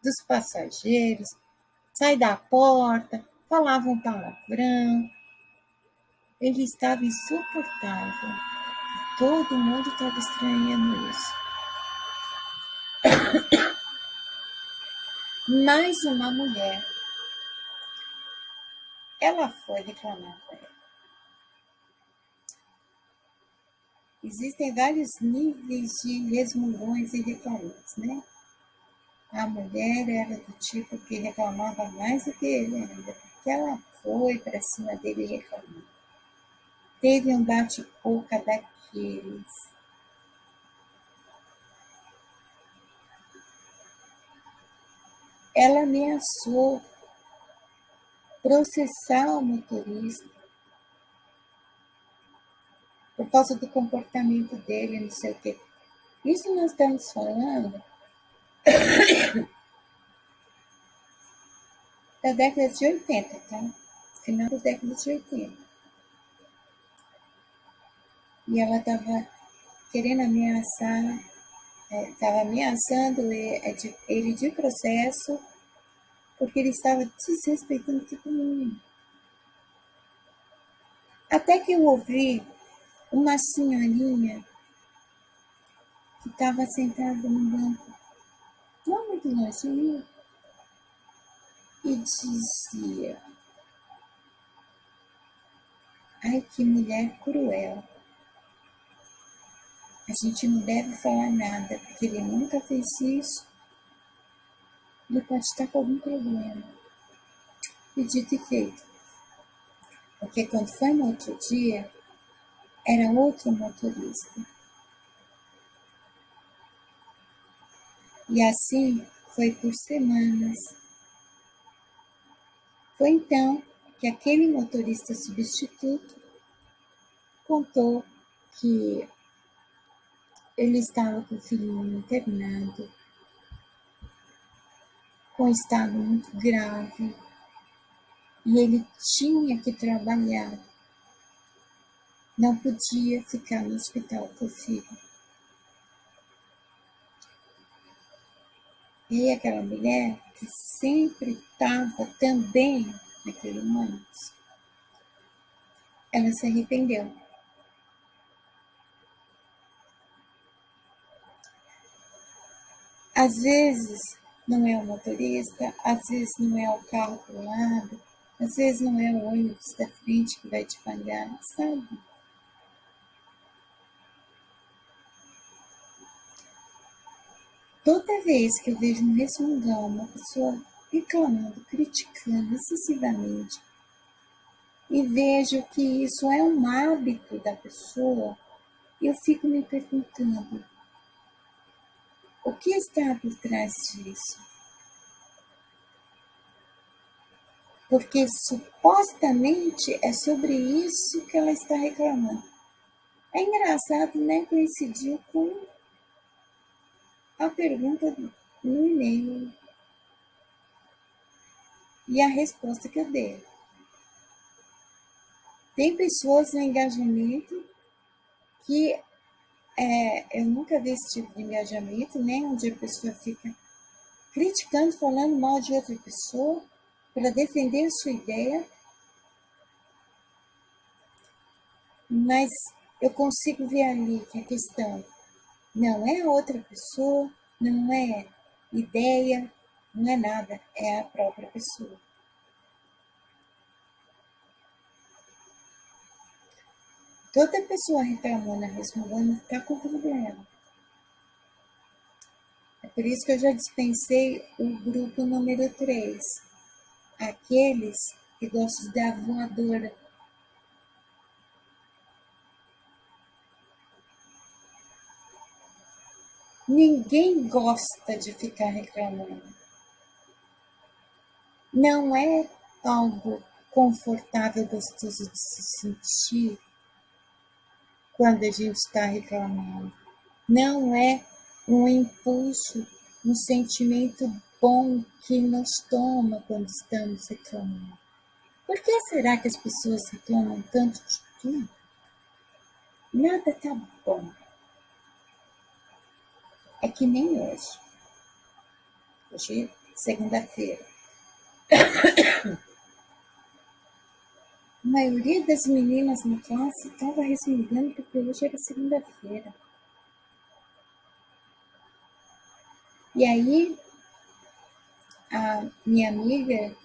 dos passageiros. Sai da porta, falava um palavrão. Ele estava insuportável. Todo mundo estava estranhando isso. Mais uma mulher, ela foi reclamar com ele. Existem vários níveis de resmungões e reclamações, né? A mulher era do tipo que reclamava mais do que ele ainda, porque ela foi para cima dele e reclamou. Teve um bate-boca daqueles. Ela ameaçou processar o motorista por causa do comportamento dele, não sei o quê. Isso nós estamos falando da década de 80, tá? Final da década de 80. E ela estava querendo ameaçar, estava ameaçando ele de processo, porque ele estava desrespeitando todo mundo. Até que eu ouvi uma senhorinha que estava sentada no banco, não muito longe de mim, e dizia: Ai, que mulher cruel. A gente não deve falar nada, porque ele nunca fez isso. Ele pode estar com algum problema. E dito e feito. Porque quando foi no outro dia, era outro motorista. E assim Foi por semanas. Foi então que aquele motorista substituto contou que ele estava com o filhinho internado, com um estado muito grave, e ele tinha que trabalhar. Não podia ficar no hospital com o filho. E aquela mulher que sempre estava também naquele ônibus, ela se arrependeu. Às vezes não é o motorista, às vezes não é o carro do lado, às vezes não é o ônibus da frente que vai te pagar, sabe? Toda vez que eu vejo no mesmo lugar uma pessoa reclamando, criticando excessivamente, e vejo que isso é um hábito da pessoa, eu fico me perguntando, o que está por trás disso? Porque supostamente é sobre isso que ela está reclamando. É engraçado, né? Coincidiu com a pergunta no e-mail e a resposta que eu dei. Tem pessoas no engajamento que eu nunca vi esse tipo de engajamento, né? Onde a pessoa fica criticando, falando mal de outra pessoa para defender a sua ideia, mas eu consigo ver ali que a questão não é a outra pessoa, não é ideia, não é nada, é a própria pessoa. Toda pessoa reclamando, resmungando, está com problema. É por isso que eu já dispensei o grupo número 3. Aqueles que gostam de dar voadora. Ninguém gosta de ficar reclamando. Não é algo confortável, gostoso de se sentir quando a gente está reclamando. Não é um impulso, um sentimento bom que nos toma quando estamos reclamando. Por que será que as pessoas reclamam tanto de tudo? Nada tá bom. É que nem hoje. Hoje, segunda-feira. A maioria das meninas na classe estava resmungando porque hoje era segunda-feira. E aí, a minha amiga,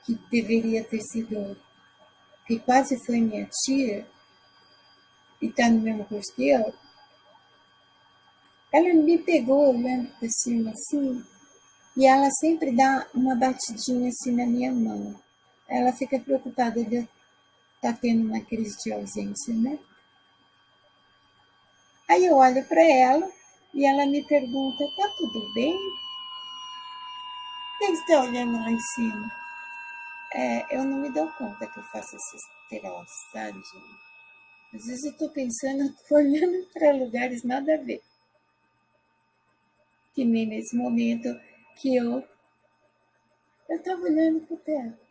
que deveria ter sido, que quase foi minha tia, e está no mesmo curso que eu, ela me pegou olhando por cima assim, e ela sempre dá uma batidinha assim na minha mão. Ela fica preocupada de eu estar tendo uma crise de ausência, né? Aí eu olho para ela e ela me pergunta, tá tudo bem? Quem está olhando lá em cima? Eu não me dou conta que eu faço essas troças, sabe, gente? Às vezes eu tô pensando, eu tô olhando para lugares nada a ver. Que nem nesse momento que eu estava olhando para o teto.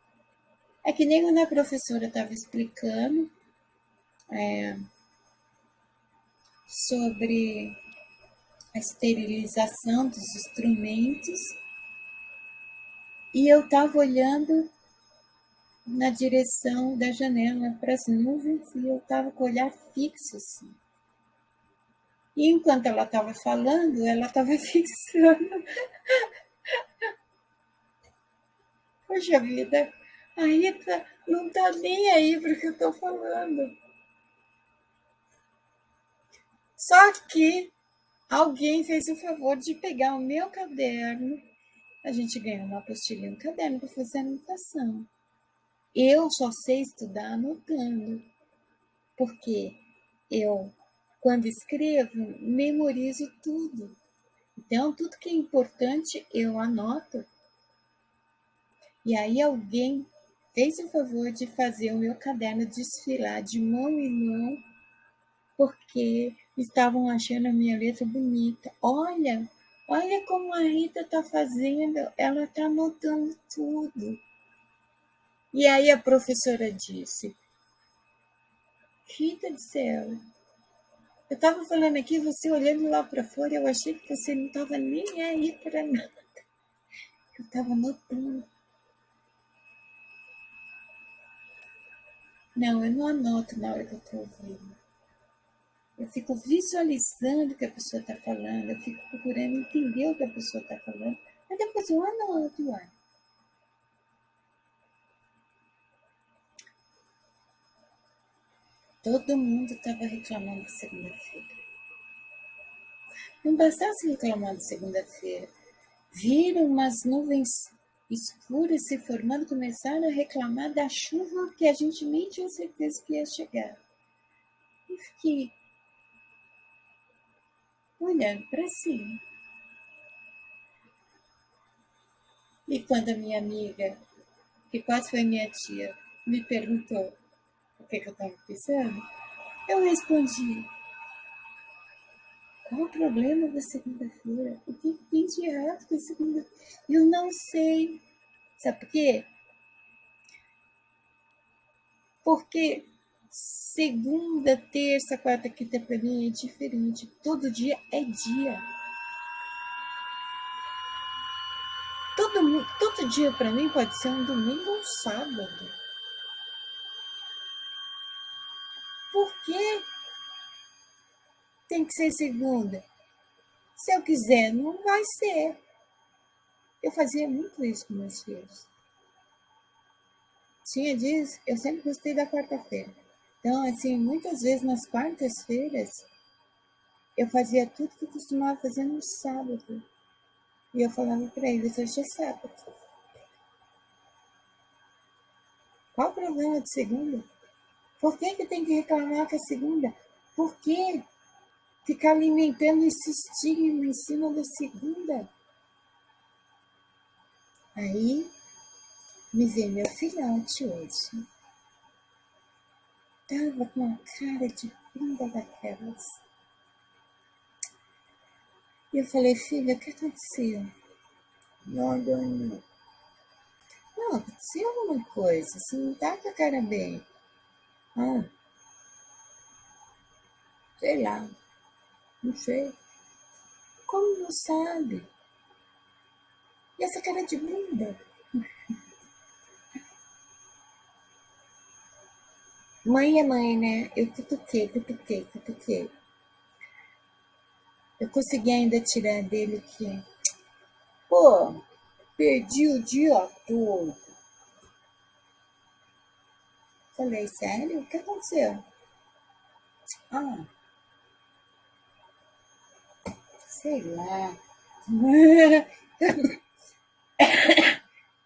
É que nem quando a professora estava explicando sobre a esterilização dos instrumentos e eu estava olhando na direção da janela para as nuvens e eu estava com o olhar fixo assim. E enquanto ela estava falando, ela estava fixando. Poxa vida, a Rita não está nem aí para o que eu estou falando. Só que alguém fez o favor de pegar o meu caderno. A gente ganhou uma apostila e um caderno para fazer anotação. Eu só sei estudar anotando, porque eu, quando escrevo, memorizo tudo. Então, tudo que é importante eu anoto. E aí alguém fez o favor de fazer o meu caderno desfilar de mão em mão, porque estavam achando a minha letra bonita. Olha como a Rita está fazendo, ela está anotando tudo. E aí a professora disse, Rita do céu, eu estava falando aqui, você olhando lá para fora, eu achei que você não estava nem aí para nada. Eu estava anotando. Não, eu não anoto na hora que eu estou ouvindo. Eu fico visualizando o que a pessoa está falando, eu fico procurando entender o que a pessoa está falando, mas depois eu anoto, uai. Todo mundo estava reclamando de segunda-feira. Não bastasse reclamar de segunda-feira. Viram umas nuvens escuras se formando, começaram a reclamar da chuva que a gente nem tinha certeza que ia chegar. E fiquei olhando para cima. E quando a minha amiga, que quase foi minha tia, me perguntou o que eu estava pensando, eu respondi, qual o problema da segunda-feira? O que tem de errado com a segunda-feira? Eu não sei. Sabe por quê? Porque segunda, terça, quarta, quinta para mim é diferente. Todo dia é dia. Todo dia para mim pode ser um domingo ou um sábado. Por que tem que ser segunda? Se eu quiser, não vai ser. Eu fazia muito isso com meus filhos. Tinha dias, eu sempre gostei da quarta-feira. Então, assim, muitas vezes nas quartas-feiras, eu fazia tudo que eu costumava fazer no sábado. E eu falava para eles, hoje é sábado. Qual o problema de segunda? Por que tem que reclamar que é segunda? Por que ficar alimentando esse estigma em cima da segunda? Aí, me veio meu filhote hoje. Tava com uma cara de bunda daquelas. E eu falei, filha, o que aconteceu? Nada, não. Não, aconteceu alguma coisa. Você não tá com a cara bem. Ah, sei lá. Não sei. Como não sabe? E essa cara de bunda? Mãe é mãe, né? Eu cutuquei. Eu consegui ainda tirar dele que, pô, perdi o dia todo. Falei, sério? O que aconteceu? Ah, sei lá.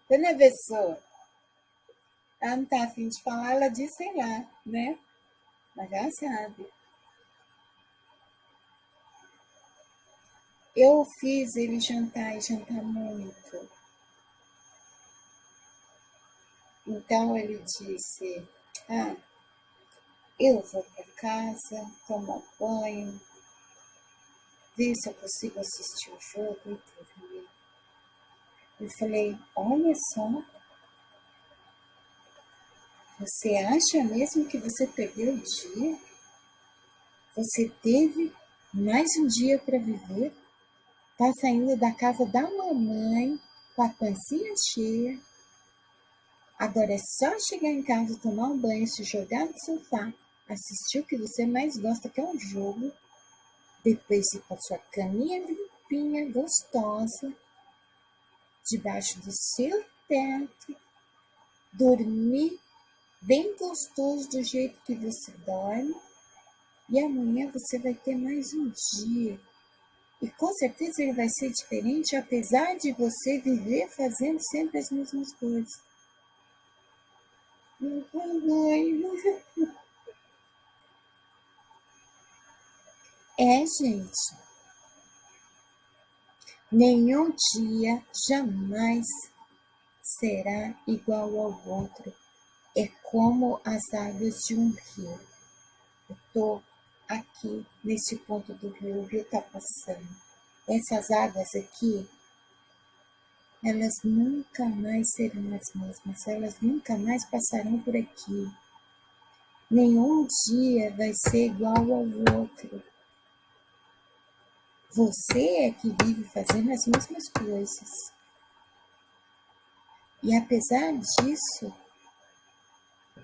Quando a pessoa ela não tá afim de falar, ela diz sei lá, né? Mas já sabe. Eu fiz ele jantar e jantar muito. Então ele disse, ah, eu vou para casa, tomar banho, ver se eu consigo assistir o jogo e dormir. Eu falei, olha só, você acha mesmo que você perdeu o dia? Você teve mais um dia para viver? Tá saindo da casa da mamãe com a pancinha cheia. Agora é só chegar em casa, tomar um banho, se jogar no sofá, assistir o que você mais gosta, que é um jogo, depois ir para sua caminha limpinha, gostosa, debaixo do seu teto, dormir bem gostoso do jeito que você dorme, e amanhã você vai ter mais um dia. E com certeza ele vai ser diferente, apesar de você viver fazendo sempre as mesmas coisas. É, gente. Nenhum dia jamais será igual ao outro. É como as águas de um rio. Eu estou aqui nesse ponto do rio, o rio está passando. Essas águas aqui, elas nunca mais serão as mesmas, elas nunca mais passarão por aqui. Nenhum dia vai ser igual ao outro. Você é que vive fazendo as mesmas coisas. E apesar disso,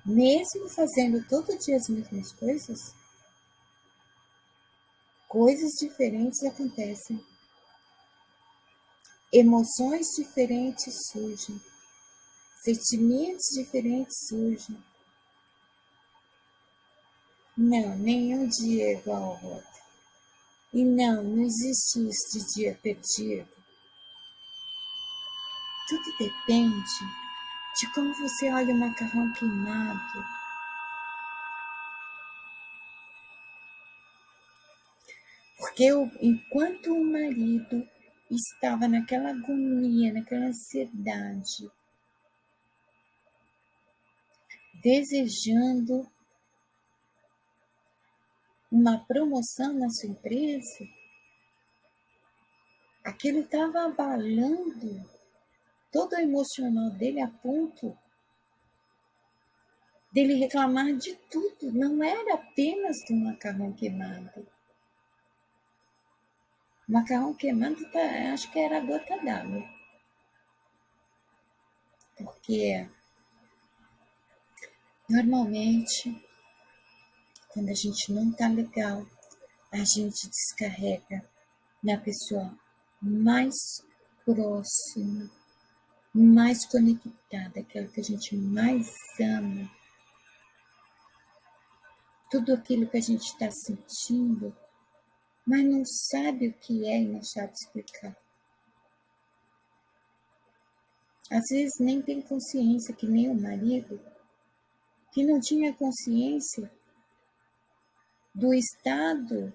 mesmo fazendo todo dia as mesmas coisas diferentes acontecem. Emoções diferentes surgem. Sentimentos diferentes surgem. Não, nenhum dia é igual ao outro. E não existe isso de dia perdido. Tudo depende de como você olha o macarrão queimado. Porque enquanto o marido estava naquela agonia, naquela ansiedade, desejando uma promoção na sua empresa, aquilo estava abalando todo o emocional dele a ponto dele reclamar de tudo. Não era apenas do macarrão queimado. O macarrão queimado, acho que era a gota d'água. Porque normalmente, quando a gente não tá legal, a gente descarrega na pessoa mais próxima, mais conectada, aquela que a gente mais ama. Tudo aquilo que a gente está sentindo, mas não sabe o que é e não sabe explicar. Às vezes nem tem consciência, que nem o marido, que não tinha consciência do estado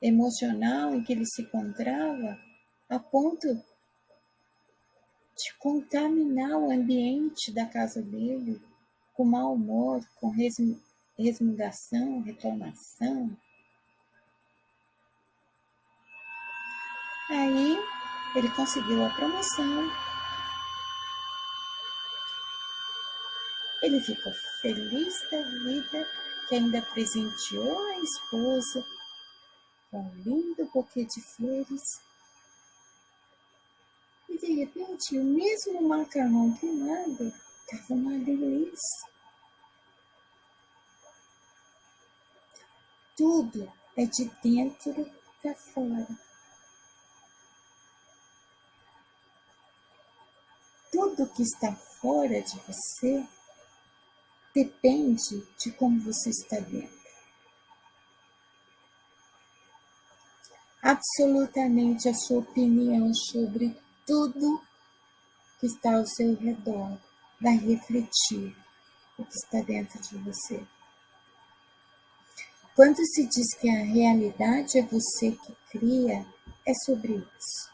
emocional em que ele se encontrava, a ponto de contaminar o ambiente da casa dele com mau humor, com resmungação, reclamação. Aí ele conseguiu a promoção, ele ficou feliz da vida, que ainda presenteou a esposa com um lindo buquê de flores. E de repente, o mesmo macarrão queimado estava uma delícia. Tudo é de dentro para fora. Tudo que está fora de você depende de como você está dentro. Absolutamente a sua opinião sobre tudo que está ao seu redor vai refletir o que está dentro de você. Quando se diz que a realidade é você que cria, é sobre isso.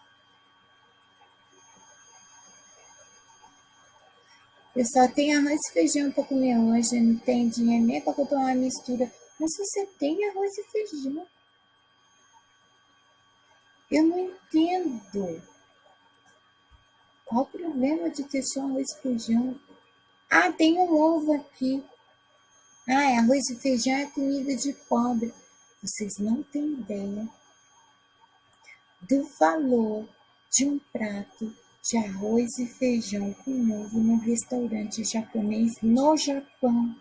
Eu só tenho arroz e feijão para comer hoje, não tem dinheiro nem para comprar uma mistura. Mas você tem arroz e feijão. Eu não entendo. Qual o problema de ter só arroz e feijão? Ah, tem um ovo aqui. Ah, arroz e feijão é comida de pobre. Vocês não têm ideia do valor de um prato de arroz e feijão com ovo num restaurante japonês no Japão.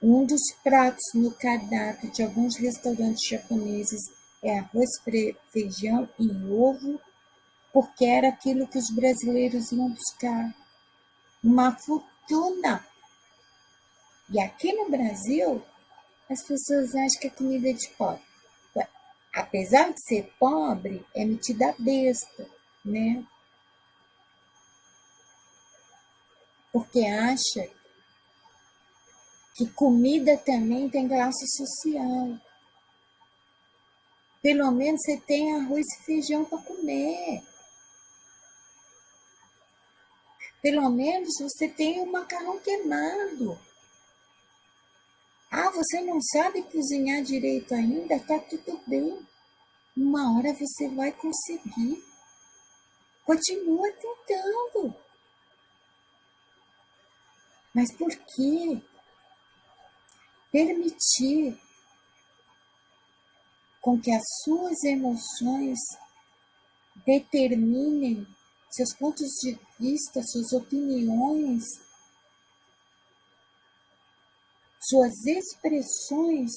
Um dos pratos no cardápio de alguns restaurantes japoneses é arroz, feijão e ovo, porque era aquilo que os brasileiros iam buscar. Uma fortuna. E aqui no Brasil, as pessoas acham que é comida de pobre. Apesar de ser pobre, é metida besta, né? Porque acha que comida também tem classe social. Pelo menos você tem arroz e feijão para comer. Pelo menos você tem o macarrão queimado. Ah, você não sabe cozinhar direito ainda? Tá tudo bem. Uma hora você vai conseguir. Continua tentando. Mas por que permitir com que as suas emoções determinem seus pontos de vista, suas opiniões, suas expressões?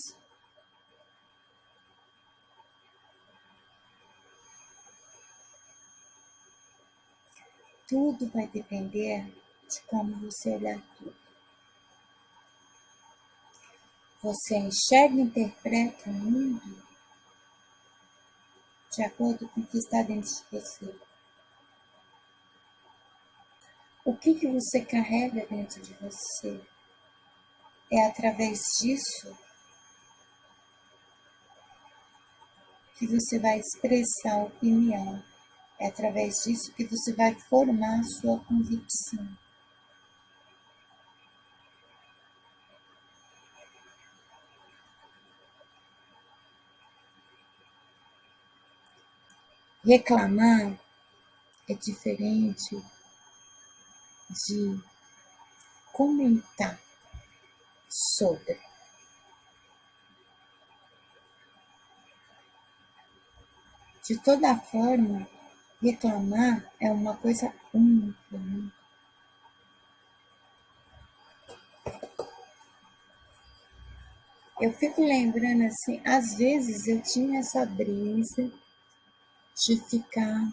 Tudo vai depender de como você olhar tudo. Você enxerga e interpreta o mundo de acordo com o que está dentro de você. O que você carrega dentro de você? É através disso que você vai expressar a opinião. É através disso que você vai formar a sua convicção. Reclamar é diferente de comentar sobre. De toda forma, reclamar é uma coisa única, né? Eu fico lembrando assim, às vezes eu tinha essa brisa de ficar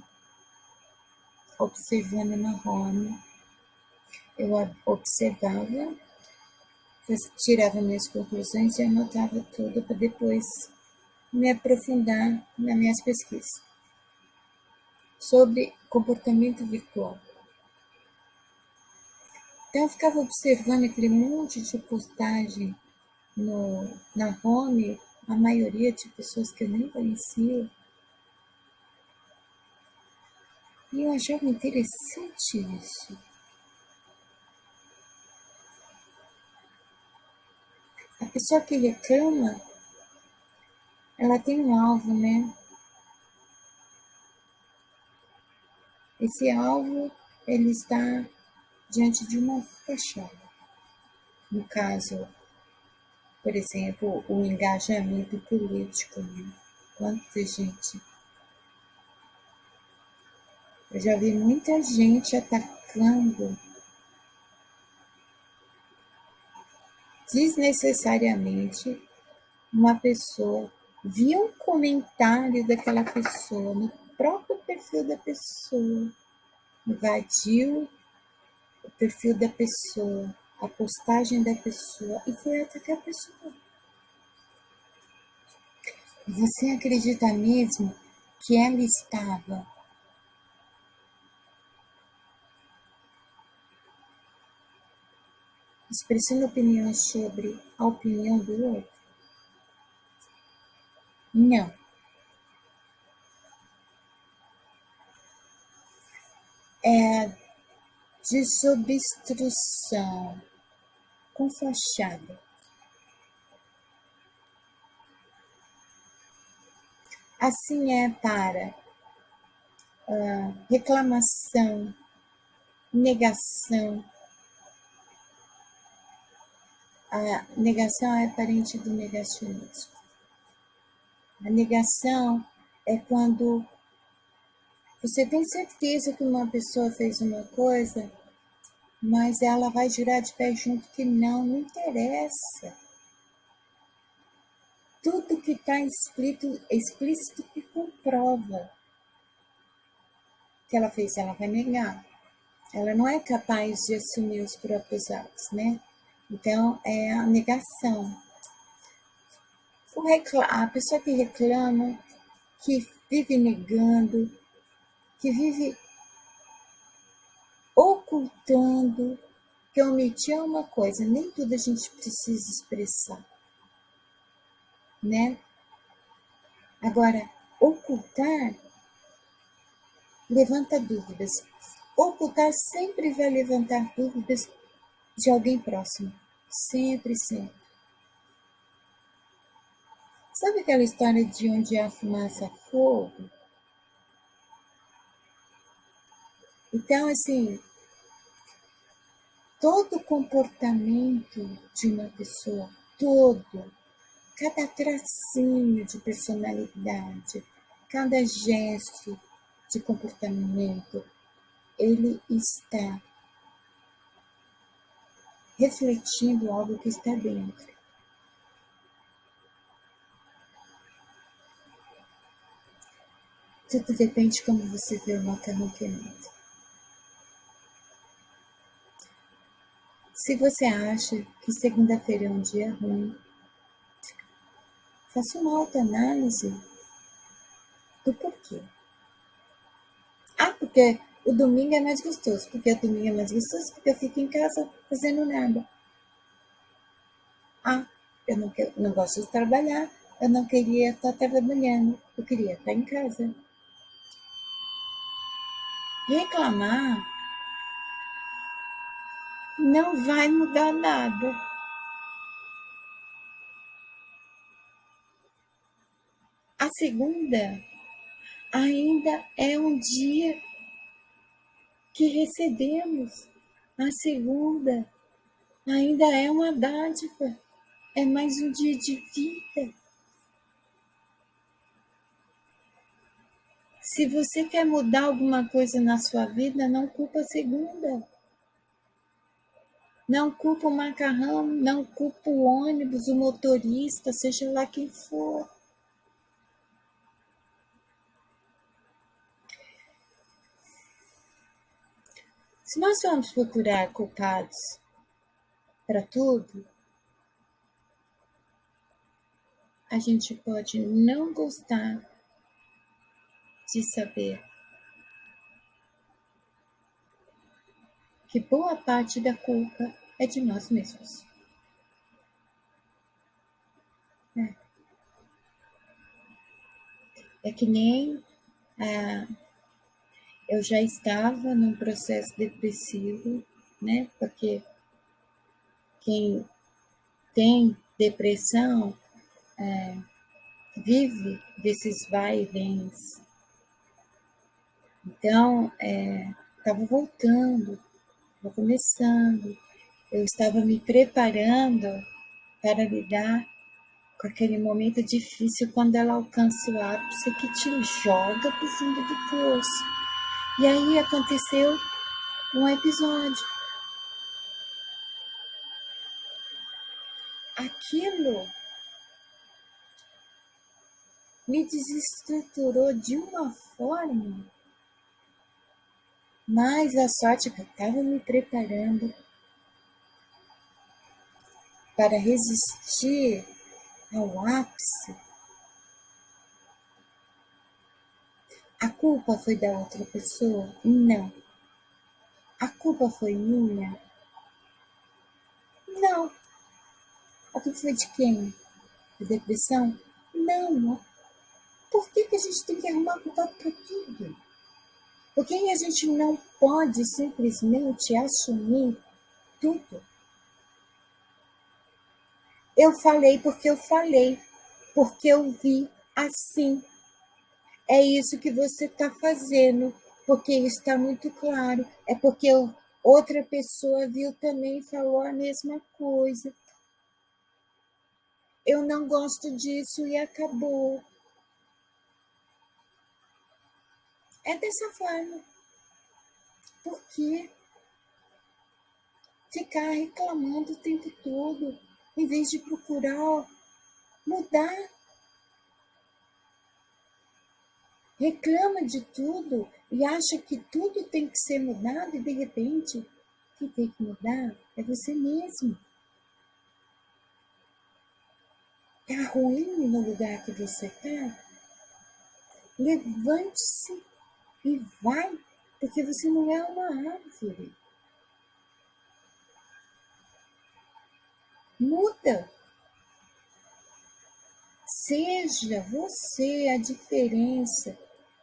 observando na Roma. Eu observava, tirava minhas conclusões e anotava tudo para depois me aprofundar nas minhas pesquisas sobre comportamento virtual. Então eu ficava observando aquele monte de postagem na home, a maioria de pessoas que eu nem conhecia. E eu achava interessante isso. A pessoa que reclama, ela tem um alvo, né? Esse alvo, ele está diante de uma fachada. No caso, por exemplo, o engajamento político, né? Quanta gente. Eu já vi muita gente atacando desnecessariamente uma pessoa. Vi um comentário daquela pessoa no próprio perfil da pessoa. Invadiu o perfil da pessoa, a postagem da pessoa e foi atacar a pessoa. Você acredita mesmo que ela estava expressando opiniões sobre a opinião do outro? Não. É desobstrução com fachada. Assim é para reclamação, negação. A negação é parente do negacionismo. A negação é quando você tem certeza que uma pessoa fez uma coisa, mas ela vai jurar de pé junto que não interessa. Tudo que está explícito que comprova que ela fez, ela vai negar. Ela não é capaz de assumir os próprios atos, né? Então, é a negação. A pessoa que reclama, que vive negando, que vive ocultando, que omitir é uma coisa, nem tudo a gente precisa expressar, né? Agora, ocultar levanta dúvidas. Ocultar sempre vai levantar dúvidas de alguém próximo. Sempre, sempre. Sabe aquela história de onde há fumaça, há fogo? Então, assim, todo comportamento de uma pessoa, cada tracinho de personalidade, cada gesto de comportamento, ele está refletindo algo que está dentro. Tudo depende de como você vê o macarrão queimado. Se você acha que segunda-feira é um dia ruim, faça uma autoanálise do porquê. Porque o domingo é mais gostoso. Porque o domingo é mais gostoso porque eu fico em casa fazendo nada. Eu não gosto de trabalhar. Eu não queria estar trabalhando. Eu queria estar em casa. Reclamar não vai mudar nada. A segunda ainda é um dia que recebemos. A segunda ainda é uma dádiva. É mais um dia de vida. Se você quer mudar alguma coisa na sua vida, não culpa a segunda. Não culpa o macarrão, não culpa o ônibus, o motorista, seja lá quem for. Se nós vamos procurar culpados para tudo, a gente pode não gostar de saber que boa parte da culpa é de nós mesmos. É que nem eu já estava num processo depressivo, né? Porque quem tem depressão vive desses vai e vens. Então, estava voltando, estava começando, eu estava me preparando para lidar com aquele momento difícil quando ela alcança o ápice que te joga para o fundo do poço. E aí aconteceu um episódio. Aquilo me desestruturou de uma forma, mas a sorte é que eu estava me preparando para resistir ao ápice. A culpa foi da outra pessoa? Não. A culpa foi minha? Não. A culpa foi de quem? Da depressão? Não. Por que a gente tem que arrumar culpado para tudo? Por que a gente não pode simplesmente assumir tudo? Eu falei, porque eu vi assim. É isso que você está fazendo, porque está muito claro. É porque outra pessoa viu também e falou a mesma coisa. Eu não gosto disso e acabou. É dessa forma. Por que ficar reclamando o tempo todo, em vez de procurar mudar? Reclama de tudo e acha que tudo tem que ser mudado e, de repente, quem tem que mudar é você mesmo. Está ruim no lugar que você está? Levante-se e vai, porque você não é uma árvore. Muda. Seja você a diferença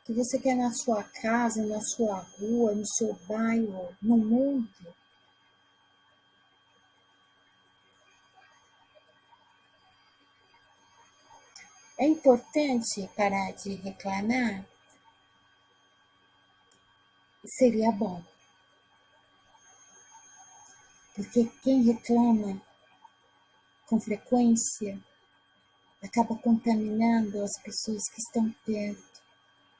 que você quer na sua casa, na sua rua, no seu bairro, no mundo. É importante parar de reclamar? Seria bom. Porque quem reclama com frequência acaba contaminando as pessoas que estão perto.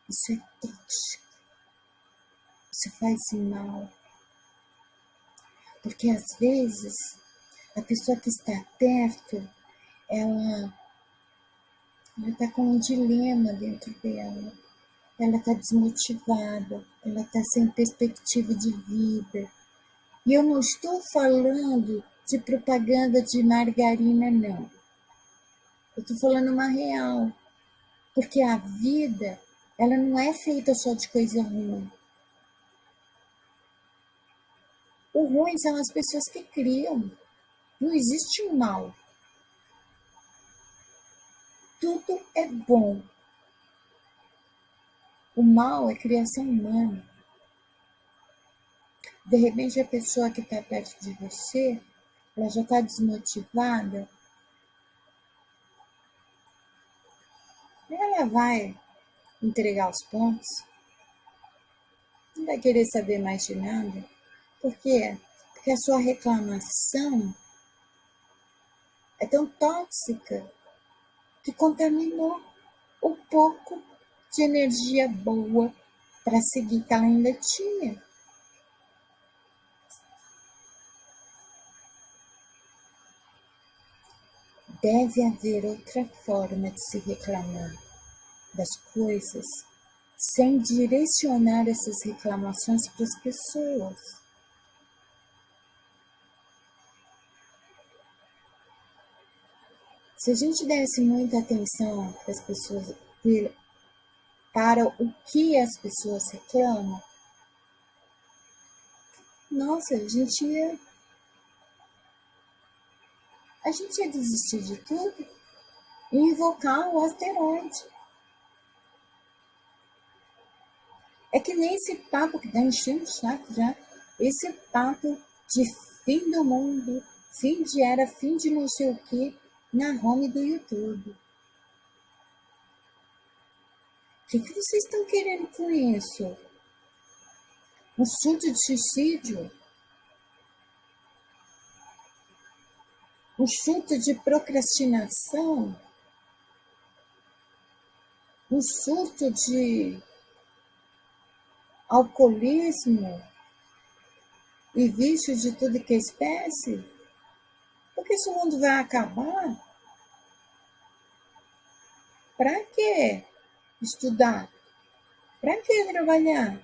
Isso é tóxico. Isso faz mal. Porque às vezes a pessoa que está perto, ela está com um dilema dentro dela. Ela está desmotivada, ela está sem perspectiva de vida. E eu não estou falando de propaganda de margarina, não. Eu estou falando uma real. Porque a vida, ela não é feita só de coisa ruim. O ruim são as pessoas que criam. Não existe o mal. Tudo é bom. O mal é criação humana. De repente, a pessoa que está perto de você, ela já está desmotivada. Ela vai entregar os pontos, não vai querer saber mais de nada. Por quê? Porque a sua reclamação é tão tóxica que contaminou o pouco de energia boa para seguir que ela ainda tinha. Deve haver outra forma de se reclamar das coisas sem direcionar essas reclamações para as pessoas. Se a gente desse muita atenção para as pessoas, para o que as pessoas reclamam, nossa, a gente ia desistir de tudo e invocar o asteroide. É que nem esse papo que tá enchendo o saco já, esse papo de fim do mundo, fim de era, fim de não sei o que, na home do YouTube. O que vocês estão querendo com isso? Um surto de suicídio? Um surto de procrastinação? Um surto de alcoolismo e vício de tudo que é espécie? Porque se o mundo vai acabar, para que estudar? Para que trabalhar?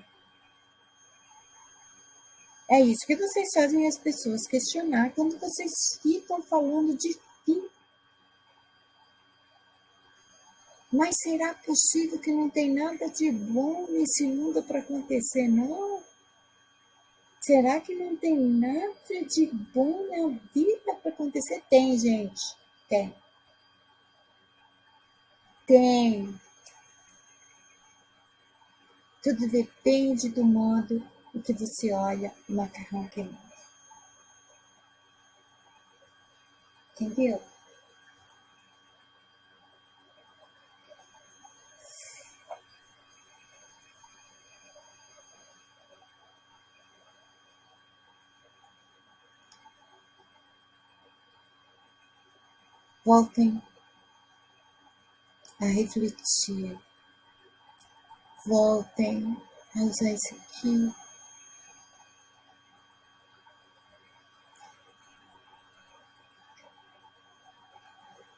É isso que vocês fazem as pessoas questionar quando vocês ficam falando de fim. Mas será possível que não tem nada de bom nesse mundo para acontecer, não? Será que não tem nada de bom na vida para acontecer? Tem, gente. Tem. Tem. Tudo depende do modo em que você olha o macarrão queimado. Entendeu? Voltem a refletir. Voltem a usar isso aqui.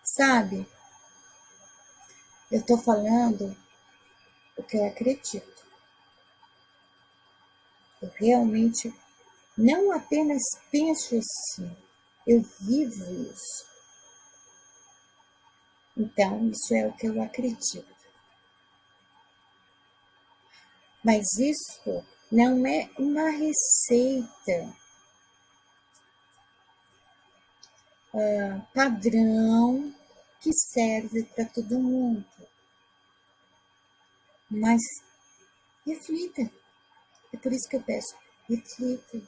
Sabe? Eu estou falando o que eu acredito. Eu realmente não apenas penso assim, eu vivo isso. Então, isso é o que eu acredito. Mas isso não é uma receita padrão que serve para todo mundo. Mas reflita. É por isso que eu peço, reflita.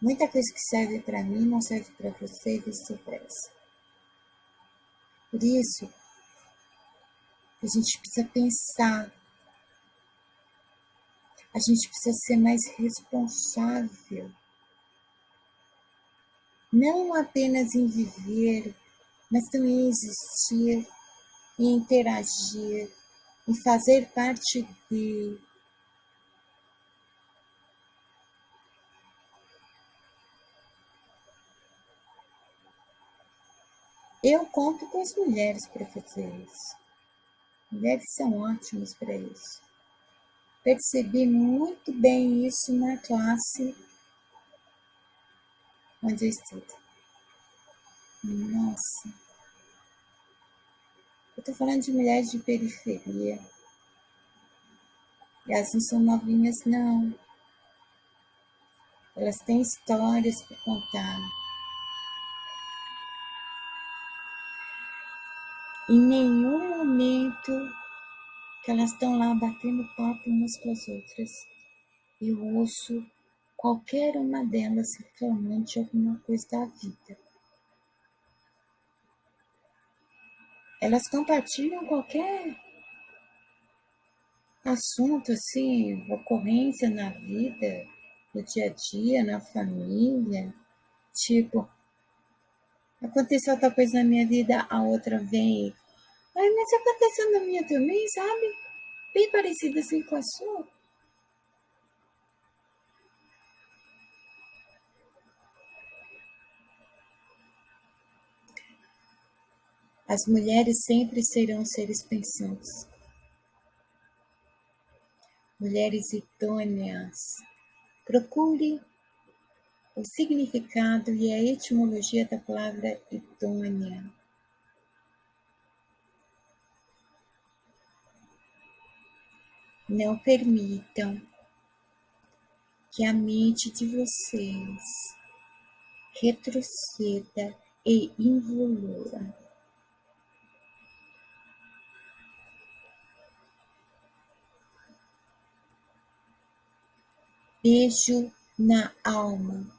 Muita coisa que serve para mim não serve para você e vice-versa. Por isso, a gente precisa pensar, a gente precisa ser mais responsável. Não apenas em viver, mas também em existir, em interagir, em fazer parte de. Eu conto com as mulheres para fazer isso. Mulheres são ótimas para isso. Percebi muito bem isso na classe onde eu estudo. Nossa, eu tô falando de mulheres de periferia. E elas não são novinhas, não. Elas têm histórias para contar. Em nenhum momento que elas estão lá batendo papo umas com as outras, eu ouço qualquer uma delas reclamando de alguma coisa da vida. Elas compartilham qualquer assunto, assim, ocorrência na vida, no dia a dia, na família. Tipo, aconteceu tal coisa na minha vida, a outra vem. Ai, mas aconteceu na minha também, sabe? Bem parecida assim com a sua. As mulheres sempre serão seres pensantes. Mulheres idôneas. Procure o significado e a etimologia da palavra idônea. Não permitam que a mente de vocês retroceda e involua. Beijo na alma.